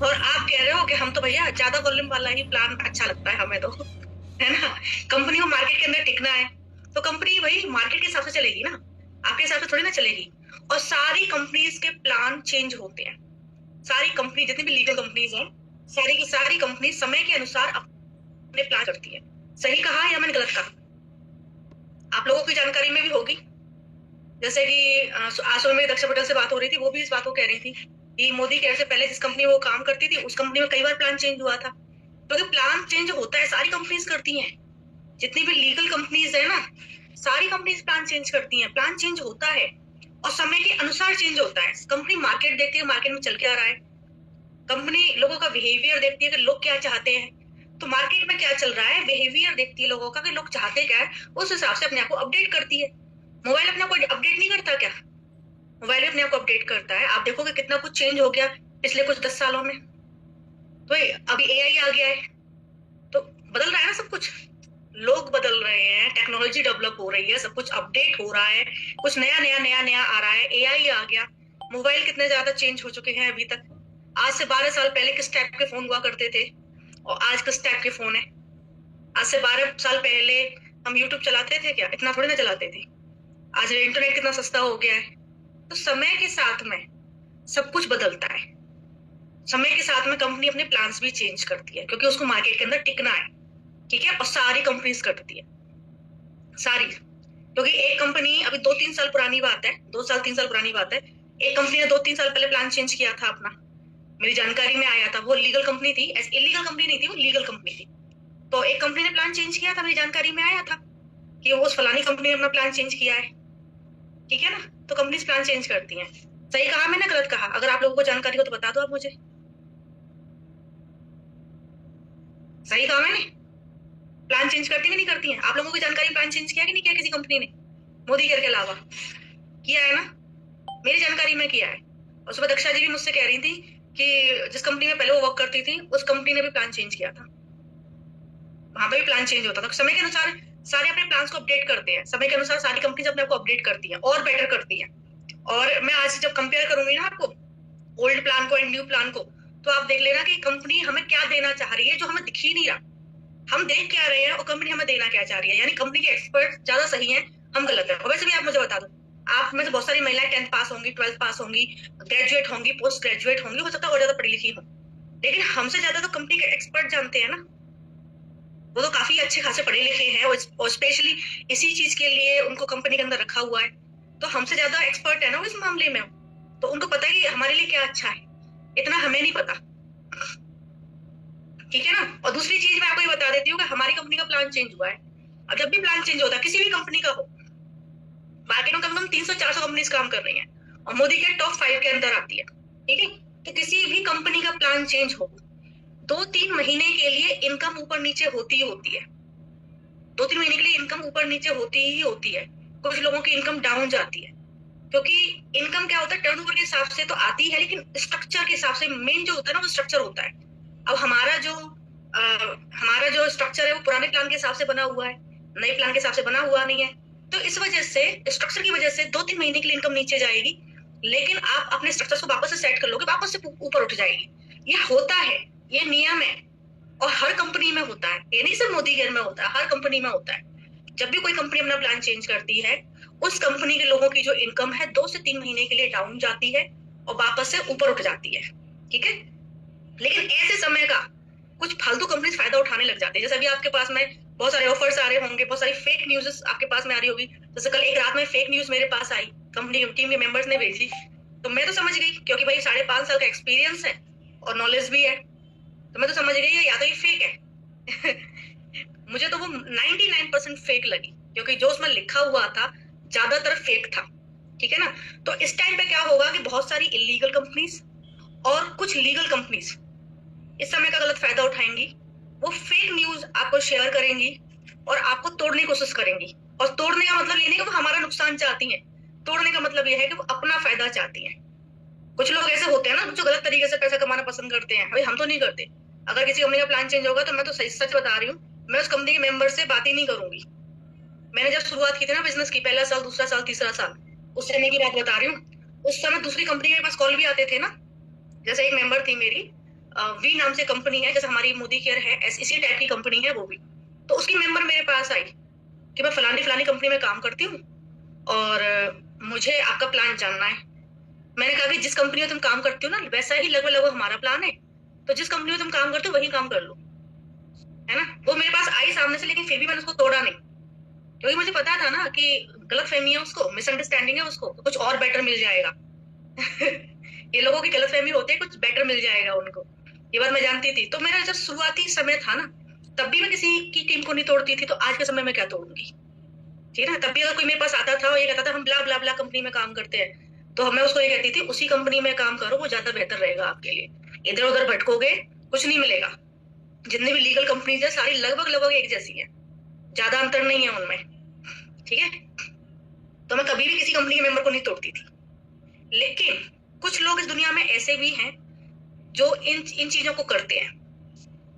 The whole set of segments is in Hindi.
और आप कह रहे हो कि हम तो भैया ज्यादा वॉल्यूम वाला ही प्लान अच्छा लगता है हमें तो, है ना। कंपनी को मार्केट के अंदर टिकना है तो कंपनी वही मार्केट के हिसाब से चलेगी ना, आपके हिसाब से थोड़ी ना चलेगी। और सारी कंपनीज के प्लान चेंज होते हैं। सारी कंपनी जितनी भी लीगल कंपनीज हैं, सारी की सारी कंपनी समय के अनुसार अपने प्लान करती है। सही कहा या मैंने गलत कहा? आप लोगों की जानकारी में भी होगी। जैसे कि आज में दक्षा पटेल से बात हो रही थी, वो भी इस बात को कह रही थी कि मोदी के से पहले जिस कंपनी में वो काम करती थी उस कंपनी में कई बार प्लान चेंज हुआ था। क्योंकि तो प्लान चेंज होता है, सारी कंपनीज करती हैं। जितनी भी लीगल कंपनीज है ना, सारी कंपनीज प्लान चेंज करती हैं। प्लान चेंज होता है और समय के अनुसार चेंज होता है। कंपनी मार्केट देखती है, मार्केट में चल के आ रहा है। कंपनी लोगों का बिहेवियर देखती है कि लोग क्या चाहते हैं, तो मार्केट में क्या चल रहा है, बिहेवियर देखती है लोगों का कि लोग चाहते क्या है, उस हिसाब से अपने आप को अपडेट करती है। मोबाइल अपने आप को अपडेट नहीं करता क्या? मोबाइल भी अपने आप को अपडेट करता है। आप देखोगे कितना कुछ चेंज हो गया पिछले कुछ 10 सालों में। तो अभी एआई आ गया है तो बदल रहा है ना सब कुछ। लोग बदल रहे हैं, टेक्नोलॉजी डेवलप हो रही है, सब कुछ अपडेट हो रहा है, कुछ नया नया नया नया आ रहा है। एआई आ गया, मोबाइल कितने ज्यादा चेंज हो चुके हैं अभी तक। आज से 12 साल पहले किस टाइप के फोन हुआ करते थे और आज किस टाइप के फोन है। आज से 12 साल पहले हम यूट्यूब चलाते थे क्या? इतना थोड़ी ना चलाते थे। आज इंटरनेट कितना सस्ता हो गया है। तो समय के साथ में सब कुछ बदलता है। समय के साथ में कंपनी अपने प्लान्स भी चेंज करती है क्योंकि उसको मार्केट के अंदर टिकना है, ठीक है। और सारी कंपनीज करती है, सारी। क्योंकि एक कंपनी अभी 2-3 साल पुरानी बात है, 2 साल 3 साल पुरानी बात है, एक कंपनी ने 2-3 साल पहले प्लान चेंज किया था अपना। मेरी जानकारी में आया था। वो लीगल कंपनी थी, इलीगल कंपनी नहीं थी, वो लीगल कंपनी थी। तो एक कंपनी ने प्लान चेंज किया था, मेरी जानकारी में आया था कि वो उस फलानी कंपनी ने अपना प्लान चेंज किया है, ठीक है ना। तो कंपनीज प्लान चेंज करती हैं। सही कहा मैंने, गलत कहा? अगर आप लोगों को जानकारी हो तो बता दो आप मुझे। सही कहा मैंने? प्लान चेंज करती है कि नहीं करती हैं? आप लोगों की जानकारी, प्लान चेंज किया कि नहीं किया किसी कंपनी ने? मोदी केयर के अलावा किया है ना? मेरी जानकारी में किया है। और सुबह दक्षा जी भी मुझसे कह रही थी कि जिस कंपनी में पहले वो वर्क करती थी उस कंपनी ने भी प्लान चेंज किया था, वहां पे भी प्लान चेंज होता था। समय के अनुसार सारे अपने प्लान्स को अपडेट करते हैं। समय के अनुसार सारी कंपनीज अपने आप को अपडेट करती हैं और बेटर करती हैं। और मैं आज जब कंपेयर करूंगी ना आपको ओल्ड प्लान को एंड न्यू प्लान को, तो आप देख लेना कि कंपनी हमें क्या देना चाह रही है जो हमें दिख ही नहीं रहा। हम देख क्या रहे हैं और कंपनी हमें देना क्या चाह रही है। यानी कंपनी के एक्सपर्ट ज्यादा सही हैं, हम गलत है। और वैसे भी आप मुझे बता दो, आप में से बहुत सारी महिलाएं 10th पास होंगी, 12th पास होंगी, ग्रेजुएट होंगी, पोस्ट ग्रेजुएट होंगी, हो सकता है और ज्यादा पढ़ी लिखी हो, लेकिन हमसे ज्यादा तो कंपनी के एक्सपर्ट जानते हैं ना। वो तो काफी अच्छे खासे पढ़े लिखे हैं और स्पेशली इसी चीज के लिए उनको कंपनी के अंदर रखा हुआ है। तो हमसे ज्यादा एक्सपर्ट है ना वो इस मामले में। तो उनको पता है कि हमारे लिए क्या अच्छा है, इतना हमें नहीं पता, ठीक है ना। और दूसरी चीज मैं आपको ये बता देती हूँ कि हमारी कंपनी का प्लान चेंज हुआ है। अब जब भी प्लान चेंज होता है किसी भी कंपनी का हो, मार्केट में कम से कम 300-400 कंपनीज काम कर रही हैं और मोदी के टॉप 5 के अंदर आती है, ठीक है। तो किसी भी कंपनी का प्लान चेंज हो, 2-3 महीने के लिए इनकम ऊपर नीचे होती ही होती है। 2-3 महीने के लिए इनकम ऊपर नीचे होती ही होती है। कुछ लोगों की इनकम डाउन जाती है क्योंकि इनकम क्या होता है, टर्नओवर के हिसाब से तो आती है, लेकिन स्ट्रक्चर के हिसाब से मेन जो होता है ना वो स्ट्रक्चर होता है। अब हमारा जो स्ट्रक्चर है वो पुराने प्लान के हिसाब से बना हुआ है, नए प्लान के हिसाब से बना हुआ नहीं है। तो इस वजह से स्ट्रक्चर की वजह से 2-3 महीने के लिए इनकम नीचे जाएगी, लेकिन आप अपने स्ट्रक्चर को वापस से सेट कर लोगे, वापस से ऊपर उठ जाएगी। ये होता है, ये नियम है और हर कंपनी में होता है। ये नहीं सिर्फ मोदी केयर में होता है, हर कंपनी में होता है। जब भी कोई कंपनी अपना प्लान चेंज करती है, उस कंपनी के लोगों की जो इनकम है 2 से 3 महीने के लिए डाउन जाती है और वापस से ऊपर उठ जाती है, ठीक है। लेकिन ऐसे समय का कुछ फालतू कंपनीज फायदा उठाने लग जाते हैं। जैसे अभी आपके पास में बहुत सारे ऑफर्स आ रहे होंगे, बहुत सारी फेक न्यूज आपके पास में आ रही होगी। जैसे कल एक रात में फेक न्यूज मेरे पास आई, कंपनी टीम के मेंबर्स ने भेजी, तो मैं तो समझ गई क्योंकि भाई 5.5 साल का एक्सपीरियंस है और नॉलेज भी है, तो मैं तो समझ गई या तो ये फेक है। मुझे तो वो 99% फेक लगी क्योंकि जो उसमें लिखा हुआ था ज्यादातर फेक था, ठीक है ना। तो इस टाइम पे क्या होगा कि बहुत सारी इलीगल कंपनीज और कुछ लीगल कंपनीज इस समय का गलत फायदा उठाएंगी। वो फेक न्यूज आपको शेयर करेंगी और आपको तोड़ने की कोशिश करेंगी। और तोड़ने का मतलब ये नहीं कि वो हमारा नुकसान चाहती हैं, तोड़ने का मतलब ये है कि वो अपना फायदा चाहती हैं। कुछ लोग ऐसे होते हैं ना जो गलत तरीके से पैसा कमाना पसंद करते हैं। भाई हम तो नहीं करते। अगर किसी कंपनी का प्लान चेंज होगा तो मैं तो सही सच बता रही हूँ, मैं उस कंपनी के मेंबर से बात ही नहीं करूंगी। मैंने जब शुरुआत की थी ना बिजनेस की, पहला साल, दूसरा साल, तीसरा साल, उस समय की बात बता रही हूँ। उस समय दूसरी कंपनी के पास कॉल भी आते थे ना। जैसे एक मेंबर थी मेरी, वी नाम से कंपनी है, जैसे हमारी मोदी केयर है, इसी टाइप की कंपनी है वो भी। तो उसकी मेंबर मेरे पास आई कि मैं फलानी फलानी कंपनी में काम करती हूँ और मुझे आपका प्लान जानना है। मैंने कहा कि जिस कंपनी में तुम काम करती हो ना, वैसा ही लगभग लगभग हमारा प्लान है, तो जिस कंपनी में तुम काम करते हो वही काम कर लो, है ना। वो मेरे पास आई सामने से, लेकिन फिर भी मैंने उसको तोड़ा नहीं, क्योंकि मुझे पता था ना कि गलत फहमी है उसको, मिसअंडरस्टैंडिंग है उसको, कुछ और बेटर मिल जाएगा। ये लोगों की गलत फहमी होती है, कुछ बेटर मिल जाएगा उनको, ये बात मैं जानती थी। तो मेरा जब शुरुआती समय था ना, तब भी मैं किसी की टीम को नहीं तोड़ती थी, तो आज के समय में क्या तोड़ूंगी, ठीक है ना। तब भी अगर कोई मेरे पास आता था और ये कहता था हम ब्ला ब्ला ब्ला कंपनी में काम करते हैं, तो मैं उसको ये कहती थी उसी कंपनी में काम करो, वो ज्यादा बेहतर रहेगा आपके लिए। इधर उधर भटकोगे कुछ नहीं मिलेगा। जितनी भी लीगल कंपनीज है सारी लगभग लगभग एक जैसी है, ज्यादा अंतर नहीं है उनमें, ठीक है। तो मैं कभी भी किसी कंपनी के मेंबर को नहीं तोड़ती थी। लेकिन कुछ लोग इस दुनिया में ऐसे भी हैं जो इन चीजों को करते हैं।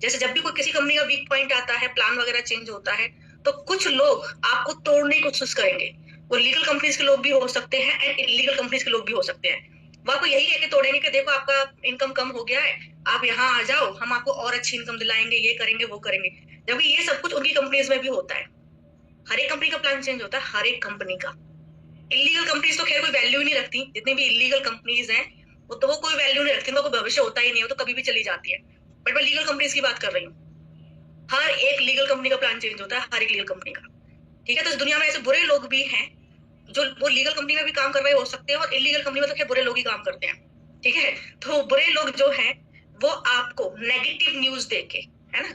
जैसे जब भी कोई किसी कंपनी का वीक पॉइंट आता है, प्लान वगैरह चेंज होता है, तो कुछ लोग आपको तोड़ने की कोशिश करेंगे। वो लीगल कंपनीज के लोग भी हो सकते हैं एंड इलीगल कंपनीज के लोग भी हो सकते हैं। वो आपको यही कहकर तोड़ेंगे कि देखो आपका इनकम कम हो गया है, आप यहाँ आ जाओ, हम आपको और अच्छी इनकम दिलाएंगे, ये करेंगे वो करेंगे। जबकि ये सब कुछ उनकी कंपनीज में भी होता है। हर एक कंपनी का प्लान चेंज होता है, हर एक कंपनी का। इलीगल कंपनीज तो खैर कोई वैल्यू ही नहीं रखती, जितनी भी इलीगल कंपनीज हैं वो कोई वैल्यू नहीं रखती, उनका कोई भविष्य होता ही नहीं, वो तो कभी भी चली जाती है। बट मैं लीगल कंपनीज की बात कर रही हूँ। हर एक लीगल कंपनी का प्लान चेंज होता है, हर एक लीगल कंपनी का, ठीक है। तो इस दुनिया में ऐसे बुरे लोग भी हैं जो वो लीगल कंपनी में भी काम कर रहे हो सकते हैं, और इलीगल कंपनी में तो खैर बुरे लोग ही काम करते हैं, ठीक है। तो बुरे लोग जो हैं वो आपको नेगेटिव न्यूज देके, है ना,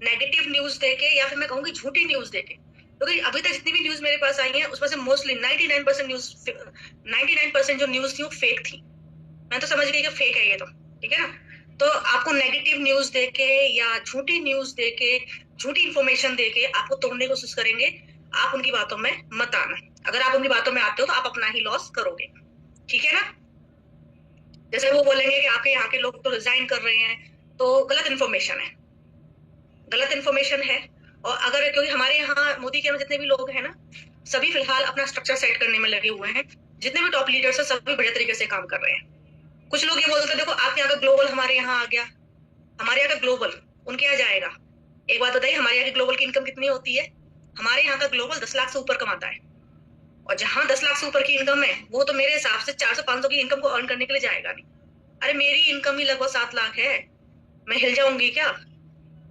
नेगेटिव न्यूज देके, या फिर मैं कहूंगी झूठी न्यूज देके, क्योंकि अभी तक जितनी भी न्यूज मेरे पास आई है उसमें से मोस्टली 99% जो न्यूज थी वो फेक थी। मैं तो समझ गई कि फेक है ये, तो ठीक है ना। तो आपको नेगेटिव न्यूज देके या झूठी न्यूज देके, झूठी इंफॉर्मेशन देके आपको तोड़ने की कोशिश करेंगे। आप उनकी बातों में मत आना। अगर आप उनकी बातों में आते हो तो आप अपना ही लॉस करोगे, ठीक है ना। जैसे वो बोलेंगे कि आपके यहाँ के लोग तो रिजाइन कर रहे हैं, तो गलत इन्फॉर्मेशन है, गलत इन्फॉर्मेशन है। और अगर क्योंकि हमारे यहाँ मोदी के जितने भी लोग हैं ना, सभी फिलहाल अपना स्ट्रक्चर सेट करने में लगे हुए हैं। जितने भी टॉप लीडर्स हैं सभी बढ़िया तरीके से काम कर रहे हैं। कुछ लोग ये बोलते हैं देखो आपके यहाँ का ग्लोबल हमारे यहाँ आ गया, हमारे यहाँ का ग्लोबल उनके यहाँ जाएगा। एक बात बताइए, हमारे यहाँ की ग्लोबल की इनकम कितनी होती है? हमारे यहाँ का ग्लोबल 10 लाख से ऊपर कमाता है, और जहां 10 लाख से ऊपर की इनकम है वो तो मेरे हिसाब से 400-500 की इनकम को अर्न करने के लिए जाएगा नहीं। अरे मेरी इनकम ही लगभग 7 लाख है, मैं हिल जाऊंगी क्या?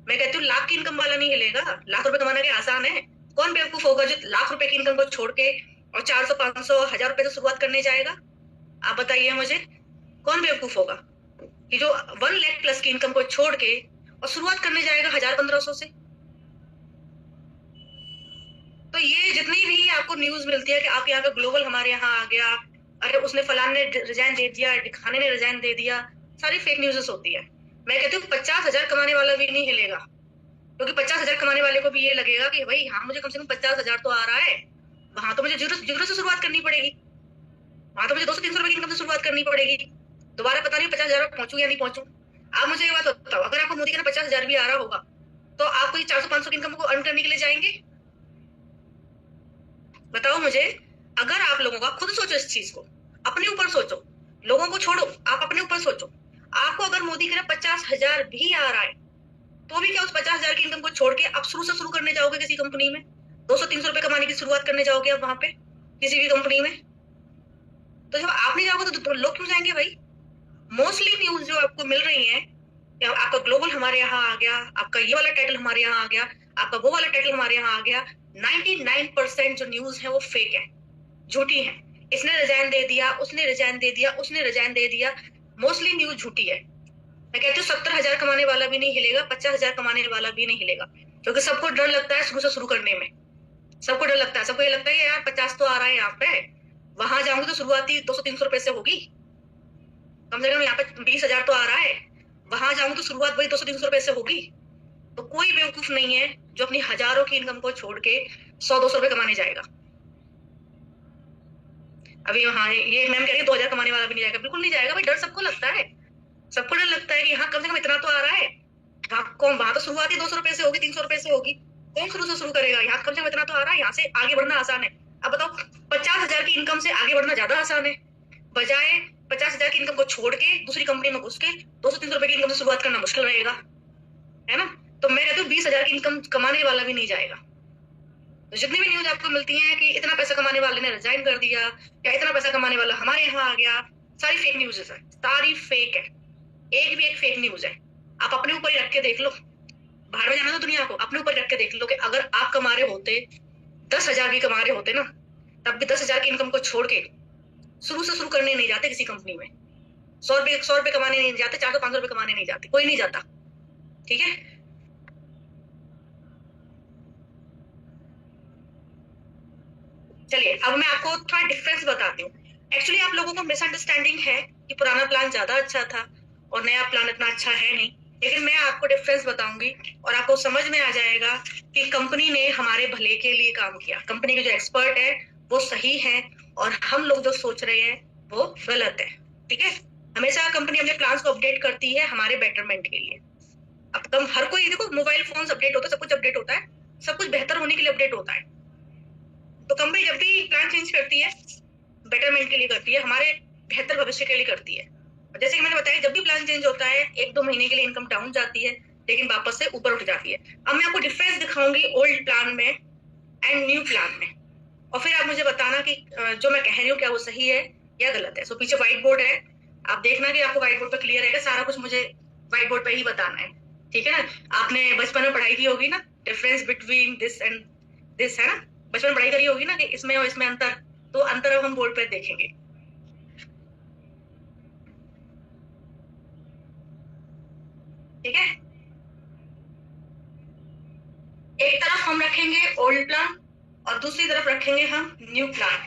मैं कहती हूँ लाख की इनकम वाला नहीं हिलेगा। लाख रुपए कमाना क्या आसान है? कौन बेवकूफ होगा जो लाख रुपए की इनकम को छोड़ के और 400-500 1000 रुपए से शुरुआत करने जाएगा? आप बताइए मुझे, कौन बेवकूफ होगा कि जो 1 लाख प्लस की इनकम को छोड़ के और शुरुआत करने जाएगा 1000-1500 से? तो ये जितनी भी आपको न्यूज मिलती है कि आपके यहाँ का ग्लोबल हमारे यहाँ आ गया, अरे उसने फलाने ने रिजाइन दे दिया, दिखाने ने रिजाइन दे दिया, सारी फेक न्यूज़ होती है। मैं कहती हूँ 50,000 कमाने वाला भी नहीं हिलेगा, क्योंकि 50,000 कमाने वाले को भी ये लगेगा कि भाई हाँ मुझे कम से कम 50,000 तो आ रहा है, वहां तो मुझे जीरो से शुरुआत करनी पड़ेगी, वहां तो मुझे 200-300 रुपए की इनकम से शुरुआत करनी पड़ेगी। दोबारा पता नहीं 50,000 पहुंचू या नहीं पहुंचू। आप मुझे ये बात बताओ, अगर आपको मोदी का 50,000 भी आ रहा होगा तो आप कोई 400-500 की इनकम को अर्न करने के लिए जाएंगे? बताओ मुझे। अगर आप लोगों का खुद सोचो, इस चीज को अपने ऊपर सोचो, लोगों को छोड़ो, आप अपने ऊपर सोचो। आपको अगर मोदी के 50,000 भी आ रहा है तो भी क्या उस 50,000 की इनकम को छोड़ के आप शुरू करने जाओगे किसी कंपनी में? 200-300 रुपए कमाने की शुरुआत करने जाओगे आप वहां पे किसी भी कंपनी में? तो जब आप नहीं जाओगे तो लोग क्यों जाएंगे भाई? मोस्टली न्यूज जो आपको मिल रही है, आपका ग्लोबल हमारे यहाँ आ गया, आपका ये वाला टाइटल हमारे यहाँ आ गया, आपका वो वाला टाइटल हमारे यहाँ आ गया, 99% जो न्यूज है वो फेक है, झूठी है। इसने रिजाइन दे दिया, उसने रिजाइन दे दिया, उसने रिजाइन दे दिया, मोस्टली न्यूज झूठी है। मैं कहती हूँ 70,000 कमाने वाला भी नहीं हिलेगा, 50,000 कमाने वाला भी नहीं हिलेगा, क्योंकि सबको डर लगता है शुरू करने में। सबको डर लगता है, सबको ये लगता है यार 50 तो आ रहा है यहाँ पे, वहां जाऊंगी तो शुरुआती 200-300 रुपए से होगी, कम से कम यहाँ पे 20,000 तो आ रहा है, वहां जाऊंगी तो शुरुआत वही 200-300 रुपए से होगी। तो कोई बेवकूफ नहीं है जो अपनी हजारों की इनकम को छोड़ के 100-200 रुपए कमाने जाएगा। अभी हाँ ये मैम कह रही है 2,000 कमाने वाला भी नहीं जाएगा, बिल्कुल नहीं जाएगा भाई। डर सबको लगता है, सबको डर लगता है कि हाँ कम से कम इतना तो आ रहा है, कौन वहां तो शुरुआती 200 रुपए से होगी, 300 रुपए से होगी, कौन शुरू करेगा? यहाँ कम से कम इतना तो आ रहा है, यहाँ से आगे बढ़ना आसान है। अब बताओ 50,000 की इनकम से आगे बढ़ना ज्यादा आसान है बजाय 50,000 की इनकम को छोड़ के दूसरी कंपनी में घुस के 200-300 रुपए की इनकम से शुरुआत करना मुश्किल रहेगा, है ना। तो मैं कहती हूँ 20,000 की इनकम कमाने वाला भी नहीं जाएगा। तो जितनी भी न्यूज आपको मिलती है कि इतना पैसा कमाने वाले ने रिजाइन कर दिया या इतना पैसा कमाने वाला हमारे यहाँ आ गया, सारी फेक न्यूज है, सारी फेक है। एक भी एक फेक न्यूज है। आप अपने ऊपर ही रख के देख लो, बाहर में जाना तो दुनिया को अपने ऊपर रख के देख लो कि अगर आप कमा रहे होते 10,000 भी कमा रहे होते ना, तब भी 10,000 की इनकम को छोड़ के शुरू से शुरू करने नहीं जाते किसी कंपनी में। 100 रुपए कमाने नहीं जाते, 400-500 रुपए कमाने नहीं जाते, कोई नहीं जाता। ठीक है, चलिए अब मैं आपको थोड़ा डिफरेंस बताती हूँ। एक्चुअली आप लोगों को मिसअंडरस्टैंडिंग है कि पुराना प्लान ज्यादा अच्छा था और नया प्लान इतना अच्छा है नहीं, लेकिन मैं आपको डिफरेंस बताऊंगी और आपको समझ में आ जाएगा कि कंपनी ने हमारे भले के लिए काम किया। कंपनी के जो एक्सपर्ट है वो सही है और हम लोग जो सोच रहे हैं वो गलत है। ठीक है, हमेशा कंपनी अपने प्लान्स को अपडेट करती है हमारे बेटरमेंट के लिए। अब तुम हर कोई देखो, मोबाइल फोन अपडेट होता है, सब कुछ अपडेट होता है, सब कुछ बेहतर होने के लिए अपडेट होता है। तो कंपनी जब भी प्लान चेंज करती है बेटरमेंट के लिए करती है, हमारे बेहतर भविष्य के लिए करती है। जैसे कि मैंने बताया, जब भी प्लान चेंज होता है 1-2 महीने के लिए इनकम डाउन जाती है, लेकिन वापस से ऊपर उठ जाती है। अब मैं आपको डिफरेंस दिखाऊंगी ओल्ड प्लान में एंड न्यू प्लान में, और फिर आप मुझे बताना कि जो मैं कह रही हूँ क्या वो सही है या गलत है। सो पीछे व्हाइट बोर्ड है, आप देखना कि आपको व्हाइट बोर्ड पर क्लियर रहेगा, सारा कुछ मुझे व्हाइट बोर्ड पर ही बताना है। ठीक है ना, आपने बचपन में पढ़ाई की होगी ना, difference between this and this, है ना, बचपन में पढ़ाई करी होगी ना कि इसमें और इसमें अंतर, तो अंतर अब हम बोर्ड पर देखेंगे। ठीक है, एक तरफ हम रखेंगे ओल्ड प्लान और दूसरी तरफ रखेंगे हम न्यू प्लान।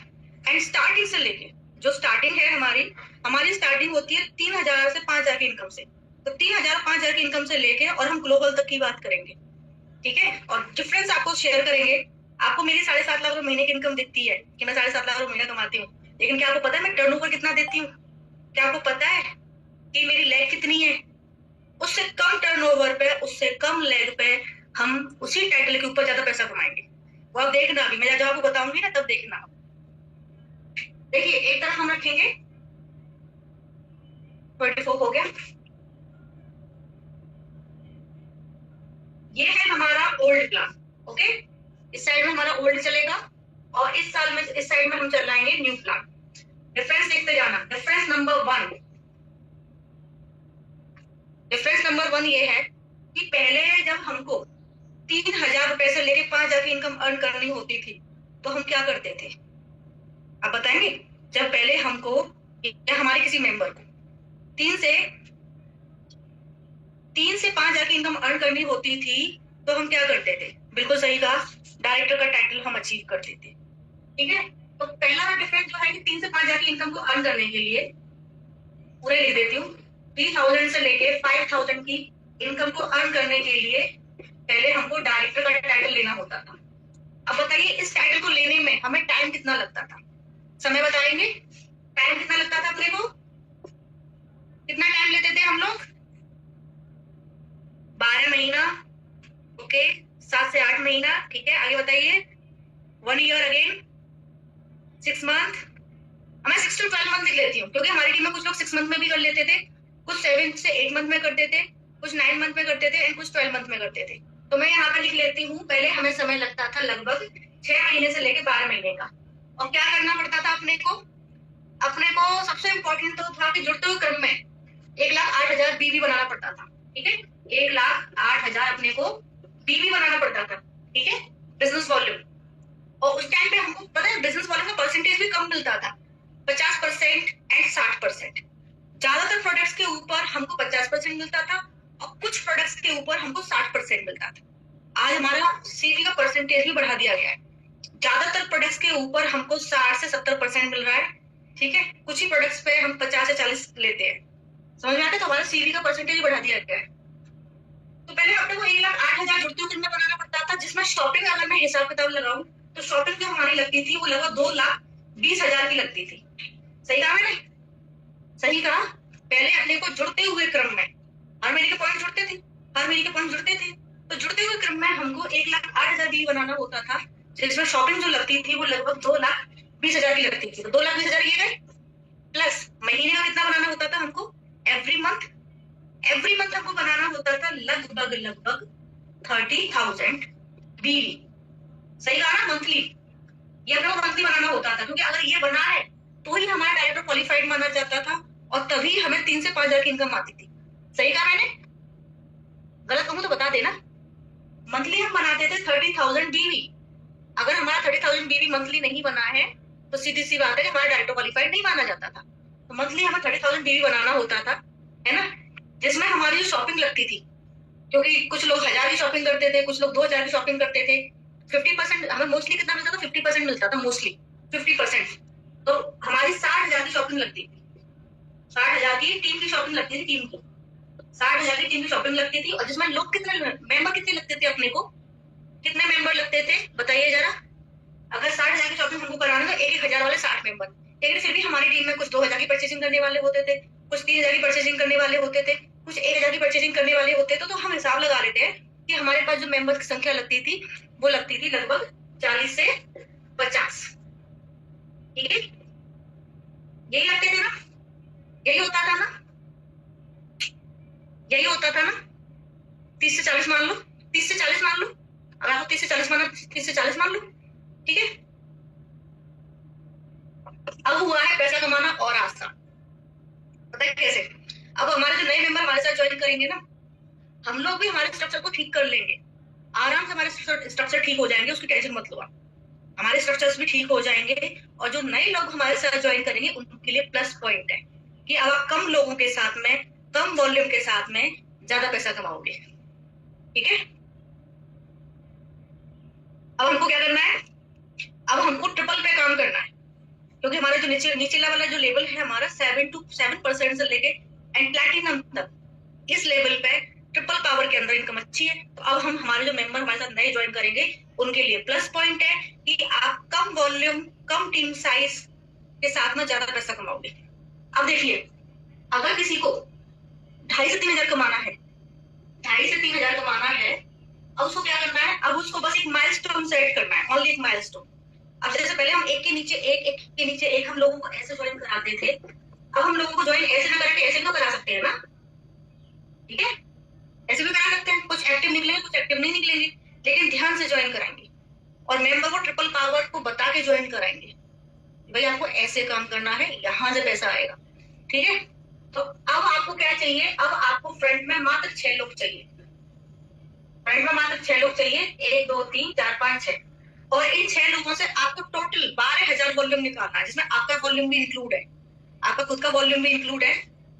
एंड स्टार्टिंग से लेके, जो स्टार्टिंग है हमारी स्टार्टिंग होती है 3,000 से 5,000 की इनकम से। तो 3,000-5,000 की इनकम से लेके और हम ग्लोबल तक की बात करेंगे। ठीक है, और डिफरेंस आपको शेयर करेंगे। आपको मेरी 7.5 लाख रुपए महीने की इनकम दिखती है कि मैं 7.5 लाख रुपए महीना कमाती हूँ, लेकिन क्या आपको पता है मैं टर्नओवर कितना देती हूँ? क्या आपको पता है कि मेरी लेग कितनी है? उससे कम टर्नओवर पे, उससे कम लेग पे हम उसी टाइटल के ऊपर ज्यादा पैसा कमाएंगे। वो आप देखना, अभी मैं जब आपको बताऊंगी ना तब देखना। देखिए, एक तरफ हम रखेंगे 24 हो गया, ये है हमारा ओल्ड प्लान। ओके, इस साइड में हमारा ओल्ड चलेगा और इस साल में इस साइड में हम चलाएंगे न्यू प्लान। डिफरेंस देखते जाना। डिफरेंस नंबर वन ये है कि पहले जब हमको 3,000 रुपए से लेके 5,000 की इनकम अर्न करनी होती थी तो हम क्या करते थे? आप बताएंगे? जब पहले हमको या हमारे किसी मेंबर को 3 से 5,000 की इनकम अर्न करनी होती थी तो हम क्या करते थे? बिल्कुल सही कहा, डायरेक्टर का टाइटल हम अचीव करते थे। ठीक है, तो पहला डिफरेंस जो है कि 3 से 5,000 की इनकम को अर्न करने के लिए, पूरे लिख देती हूँ, 3,000 से लेके 5,000 की इनकम को अर्न करने के लिए पहले हमको डायरेक्टर का टाइटल लेना होता था। अब बताइए, इस टाइटल को लेने में हमें टाइम कितना लगता था? समय बताएंगे, टाइम कितना लगता था अपने को? कितना टाइम लेते थे हम लोग? 12 महीना। ओके, 7 से 8 महीना। ठीक है, आगे बताइए। 1 ईयर अगेन 6 मंथ। मैं 6 to 12 मंथ लिख लेती हूँ क्योंकि हमारी टीम में कुछ लोग 6 मंथ में भी कर लेते थे, कुछ 7 से 8 मंथ में करते थे, कुछ 9 मंथ में करते थे एंड कुछ 12 मंथ में करते थे। तो मैं यहाँ पर लिख लेती हूँ, पहले हमें समय लगता था लगभग 6 महीने से लेकर 12 महीने का। और क्या करना पड़ता था अपने को? सबसे इंपॉर्टेंट तो था कि जुड़ते हुए क्रम में 1,08,000 बीवी बनाना पड़ता था। ठीक है, 1,08,000 अपने को बीवी बनाना पड़ता था। ठीक है, बिजनेस वॉल्यूम। और उस टाइम पे हमको पता है बिजनेस वॉल्यूम का परसेंटेज भी कम मिलता था, 50% एंड 60%। ज्यादातर प्रोडक्ट्स के ऊपर हमको 50% मिलता था और कुछ प्रोडक्ट्स के ऊपर हमको 60% मिलता था। आज हमारा सीवी का परसेंटेज भी बढ़ा दिया गया है, ज्यादातर प्रोडक्ट्स के ऊपर हमको 60 से 70% मिल रहा है। ठीक है, कुछ ही प्रोडक्ट्स पे हम 50 से 40 लेते हैं। समझ में आता है? तो हमारा सीवी का परसेंटेज बढ़ा दिया गया है। तो पहले अपने को 1,08,000 जुड़ते हुए कितना बनाना पड़ता था, जिसमें शॉपिंग अगर मैं हिसाब किताब लगाऊं तो शॉपिंग जो हमारी लगती थी वो लगभग 2,20,000 की लगती थी। सही कहा मैंने? सही कहा। पहले अपने को जुड़ते हुए क्रम में हर महीने के पॉइंट जुड़ते थे, तो जुड़ते हुए क्रम में हमको 1,08,000 बिल बनाना होता था, जिसमें शॉपिंग जो लगती थी वो लगभग 2,20,000 की लगती थी। तो 2,20,000 ये गए प्लस महीने का कितना बनाना होता था हमको, एवरी मंथ हमको बनाना होता था लगभग 30,000 बीवी। सही कहा ना, मंथली। ये अपने को मंथली बनाना होता था, क्योंकि अगर ये बना है तो ही हमारा डायरेक्टर क्वालिफाइड माना जाता था और तभी हमें 3 से 5 हजार की इनकम आती थी। सही कहा मैंने? गलत कहूं तो बता देना। मंथली हम बनाते थे 30,000 बीवी। अगर हमारा 30,000 बीवी मंथली नहीं बना है तो सीधी सी बात है कि हमारा डायरेक्टर क्वालिफाइड नहीं माना जाता था। तो मंथली हमें 30,000 बीवी बनाना होता था, है ना, जिसमें हमारी जो शॉपिंग लगती थी, क्योंकि कुछ लोग 1000 की शॉपिंग करते थे, कुछ लोग 2000 की शॉपिंग करते थे। 50% हमें मोस्टली कितना मिलता था, 50% मिलता था मोस्टली, 50%। तो हमारी 60,000 की शॉपिंग लगती थी, 60,000 की टीम की शॉपिंग लगती थी, टीम की 60,000 की टीम की शॉपिंग लगती थी। और जिसमें लोग कितने मेंबर कितने लगते थे, अपने को कितने मेंबर लगते थे बताइए जरा। अगर 60,000 की शॉपिंग हमको कराना तो 1,000 वाले 60 मेंबर, लेकिन फिर भी हमारी टीम में कुछ 2,000 की परचेसिंग करने वाले होते थे, कुछ 3,000 की परचेसिंग करने वाले होते थे, कुछ 1,000 की परचेसिंग करने वाले होते थे। तो हम हिसाब लगा लेते हैं कि हमारे पास जो मेंबर्स की संख्या लगती थी वो लगती थी लगभग 40 से 50। ठीक है, यही लगते थे ना, यही होता था ना, यही होता था ना। 30 से 40 मान लो, 30 से 40 मान लो, अगर आपको 30 से 40 माना 30 से 40 मान लो। ठीक है, अब हुआ है पैसा कमाना और आसान। पता है कैसे? अब हमारे जो नए मेंबर हमारे साथ ज्वाइन करेंगे ना, हम लोग भी हमारे स्ट्रक्चर को ठीक कर लेंगे, आराम से हमारे स्ट्रक्चर ठीक हो जाएंगे, उसकी टेंशन मत लो आप। हमारे स्ट्रक्चर्स भी ठीक हो जाएंगे और जो नए लोग हमारे साथ ज्वाइन करेंगे उनके लिए प्लस पॉइंट है कि अब आप कम लोगों के साथ में, कम वॉल्यूम के साथ में ज्यादा पैसा कमाओगे। ठीक है, अब हमको क्या करना है, अब हमको ट्रिपल पे काम करना है, क्योंकि हमारा जो नीचे वाला जो लेवल है हमारा 7% से लेके एंड प्लैटिनम तक, इस लेवल पे ट्रिपल पावर के अंदर इनकम अच्छी है। तो अब हम हमारे जो मेंबर हमारे साथ नए ज्वाइन करेंगे उनके लिए प्लस पॉइंट है कि आप कम वॉल्यूम, कम टीम साइज के साथ में ज्यादा पैसा कमाओगे। अब देखिए, अगर किसी को 2,500 से 3,000 कमाना है, 2,500 से 3,000 कमाना है, अब उसको क्या करना है, अब उसको बस एक माइलस्टोन सेट करना है, ओनली एक माइलस्टोन। अब जैसे पहले हम एक के नीचे एक हम लोगों को ऐसे ज्वाइन कराते थे, अब हम लोगों को ज्वाइन ऐसे ना करके ऐसे तो करा सकते हैं ना। ठीक है, ऐसे भी करा सकते हैं, कुछ एक्टिव निकलेंगे कुछ एक्टिव नहीं निकलेंगे, लेकिन ध्यान से ज्वाइन कराएंगे और मेंबर को ट्रिपल पावर को बता के ज्वाइन कराएंगे, भाई आपको ऐसे काम करना है, यहां से पैसा आएगा। ठीक है, तो अब आपको क्या चाहिए, अब आपको फ्रंट में मात्र 6 लोग चाहिए, फ्रंट में मात्र 6 लोग चाहिए, 1 2 3 4 5 6। और इन 6 लोगों से आपको टोटल 12,000 वॉल्यूम निकालना है, जिसमें आपका वॉल्यूम भी इंक्लूड है, आपका खुद का वॉल्यूम भी इंक्लूड है।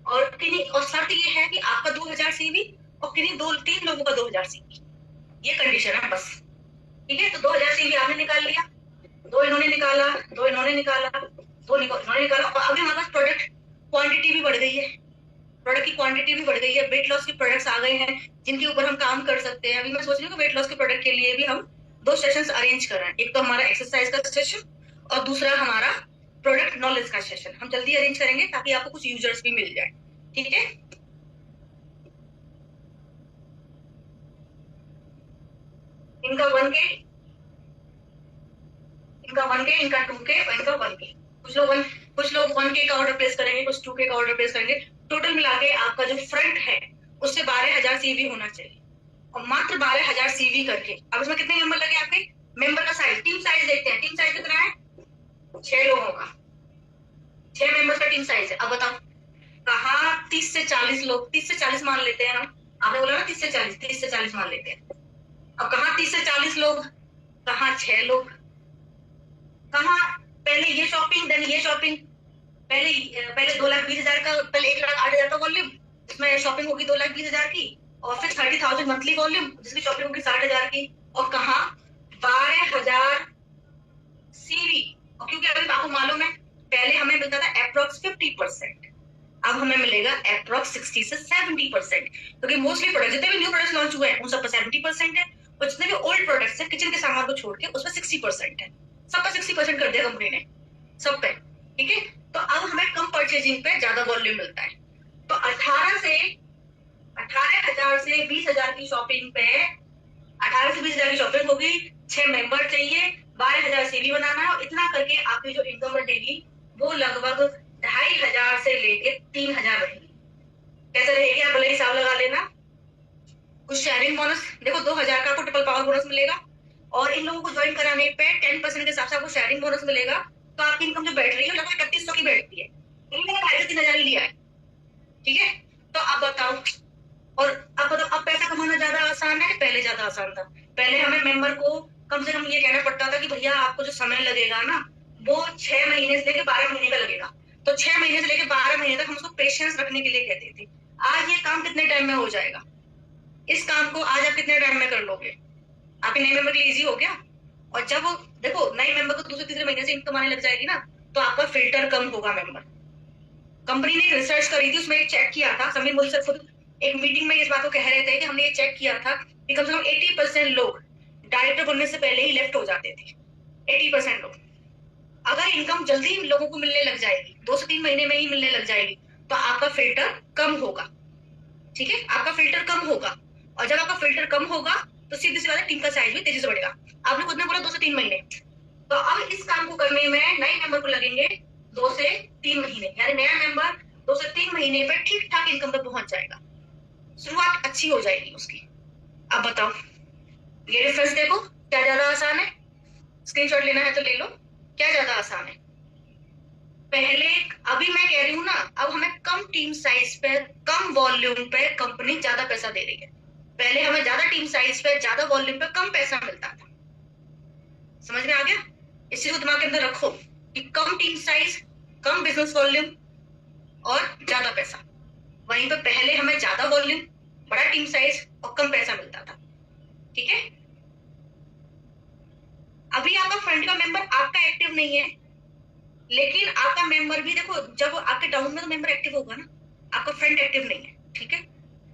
और शर्त ये है कि आपका 2,000 सीवी और किन्हीं 2-3 लोगों का 2,000 सीवी, ये कंडीशन है बस। ठीक है, तो 2,000 सीवी आपने निकाल लिया, 2 इन्होंने निकाला, 2 इन्होंने निकाला, 2 इन्होंने निकाला। और अभी हमारे पास प्रोडक्ट क्वांटिटी भी बढ़ गई है, प्रोडक्ट की क्वांटिटी भी बढ़ गई है, वेट लॉस के प्रोडक्ट्स आ गए हैं जिनके ऊपर हम काम कर सकते हैं। अभी मैं सोच रही हूँ कि वेट लॉस के प्रोडक्ट के लिए भी हम 2 सेशंस अरेंज कर रहे हैं, एक तो हमारा एक्सरसाइज का सेशन और दूसरा हमारा प्रोडक्ट नॉलेज का सेशन हम जल्दी अरेंज करेंगे ताकि आपको कुछ यूजर्स भी मिल जाए। ठीक है, इनका 1K, इनका 1K, इनका 2K और इनका 1K। कुछ लोग 1K का ऑर्डर प्लेस करेंगे, कुछ 2K का ऑर्डर प्लेस करेंगे। टोटल मिला के आपका जो फ्रंट है उससे 12,000 सीवी होना चाहिए, और मात्र 12,000 सीवी करके। अब इसमें कितने मेंबर लगे आपके, मेंबर का साइज, टीम साइज देखते हैं, टीम साइज कितना है, 6 लोगों का, 6 मेंबर्स का टीम साइज है। अब बताओ कहा 30 से 40 लोग, 30 से 40 मान लेते हैं हम, आपने बोला ना 30 से 40, 30 से 40 मान लेते हैं। अब कहा 30 से 40 लोग, कहा 6 लोग, कहा पहले ये शॉपिंग देन ये शॉपिंग, पहले 2,20,000 का, पहले 1,08,000 का वॉल्यूम, इसमें शॉपिंग होगी 2,20,000 की, और फिर 30,000 मंथली वॉल्यूम जिसकी शॉपिंग होगी 60,000 की, और कहा 12,000 सीवी। और क्योंकि अभी आपको मालूम है पहले हमें मिलता था अप्रोक्स 50%, अब हमें मिलेगा अप्रोक्स 60 से 70%, क्योंकि मोस्टली प्रोडक्ट जितने भी न्यू प्रोडक्ट्स लॉन्च हुए हैं उन सब पर 70% है, और जितने भी ओल्ड प्रोडक्ट्स है किचन के सामान को छोड़ के उस पर 60% है, सबका 60% कर दिया कंपनी ने सब पे। ठीक है, तो अब हमें कम परचेजिंग पे ज्यादा वॉल्यूम मिलता है। तो 18,000 से 20,000 की शॉपिंग पे, 18 से 20,000 की शॉपिंग होगी, 6 मेंबर चाहिए, 12,000 सीवी बनाना है, और इतना करके आपकी जो इनकम बढ़ेगी वो लगभग 2,500 से लेके 3,000 रहेगी। कैसे रहेगी आप भले हिसाब लगा लेना। कुछ शेयरिंग बोनस देखो 2,000 का आपको ट्रिपल पावर बोनस मिलेगा, और इन लोगों को ज्वाइन कराने पे 10% के हिसाब से आपको शेयरिंग बोनस मिलेगा। तो आपकी इनकम जो बैठ रही है लगभग 3100 की बैठती है। इन्होंने 2,500-3,000 ही लिया है, ठीक है। तो आप बताओ, और अब बताओ, अब पैसा कमाना ज्यादा आसान है कि पहले ज्यादा आसान था? पहले हमें मेंबर को कम से कम ये कहना पड़ता था कि भैया आपको जो समय लगेगा ना वो 6 महीने से लेकर 12 महीने का लगेगा। तो 6 महीने से लेकर 12 महीने तक हम उसको पेशेंस रखने के लिए कहते थे। आज ये काम कितने टाइम में हो जाएगा? इस काम को आज आप कितने टाइम में कर लोगे? आपके नए मेंबर के लिए इजी हो गया। और जब देखो नए मेंबर को दूसरे तीसरे महीने से इनकम आने लग जाएगी ना, तो आपका फिल्टर कम होगा मेंबर। कंपनी ने एक रिसर्च करी थी, उसमें चेक किया था, समीर मुझसे खुद एक मीटिंग में इस बात को कह रहे थे कि हमने ये चेक किया था कि कम से कम 80% लोग डायरेक्टर बनने से पहले ही लेफ्ट हो जाते थे। 80% लोग। अगर इनकम जल्दी लोगों को मिलने लग जाएगी, 2 से 3 महीने में ही मिलने लग जाएगी, तो आपका फिल्टर कम होगा, ठीक है। आपका फिल्टर कम होगा, और जब आपका फिल्टर कम होगा तो सीधी सी बात है, टीम का साइज भी तेजी से बढ़ेगा। आपने खुद ने बोला 2 से 3 महीने, तो अब इस काम को करने में नए मेंबर को लगेंगे 2 से 3 महीने, यानी नया मेंबर 2 से 3 महीने पे ठीक ठाक इनकम पे पहुंच जाएगा। शुरुआत अच्छी हो जाएगी उसकी। अब बताओ, ये डिफरेंस देखो, क्या ज्यादा आसान है? स्क्रीनशॉट लेना है तो ले लो। क्या ज्यादा आसान है? पहले, अभी मैं कह रही हूँ ना, अब हमें कम टीम साइज पे कम वॉल्यूम पे कंपनी ज्यादा पैसा दे रही है। पहले हमें ज्यादा टीम साइज पे ज्यादा वॉल्यूम पे कम पैसा मिलता था। समझ में आ गया? इस चीज को दिमाग के अंदर रखो कि कम टीम साइज, कम बिजनेस वॉल्यूम और ज्यादा पैसा। वहीं पे पहले हमें ज्यादा वॉल्यूम, बड़ा टीम साइज और कम पैसा मिलता था, ठीक है। अभी आपका फ्रंट का मेंबर आपका एक्टिव नहीं है, लेकिन आपका मेंबर भी देखो, जब आपके डाउन में तो मेंबर एक्टिव होगा ना, आपका फ्रंट एक्टिव नहीं है, ठीक है।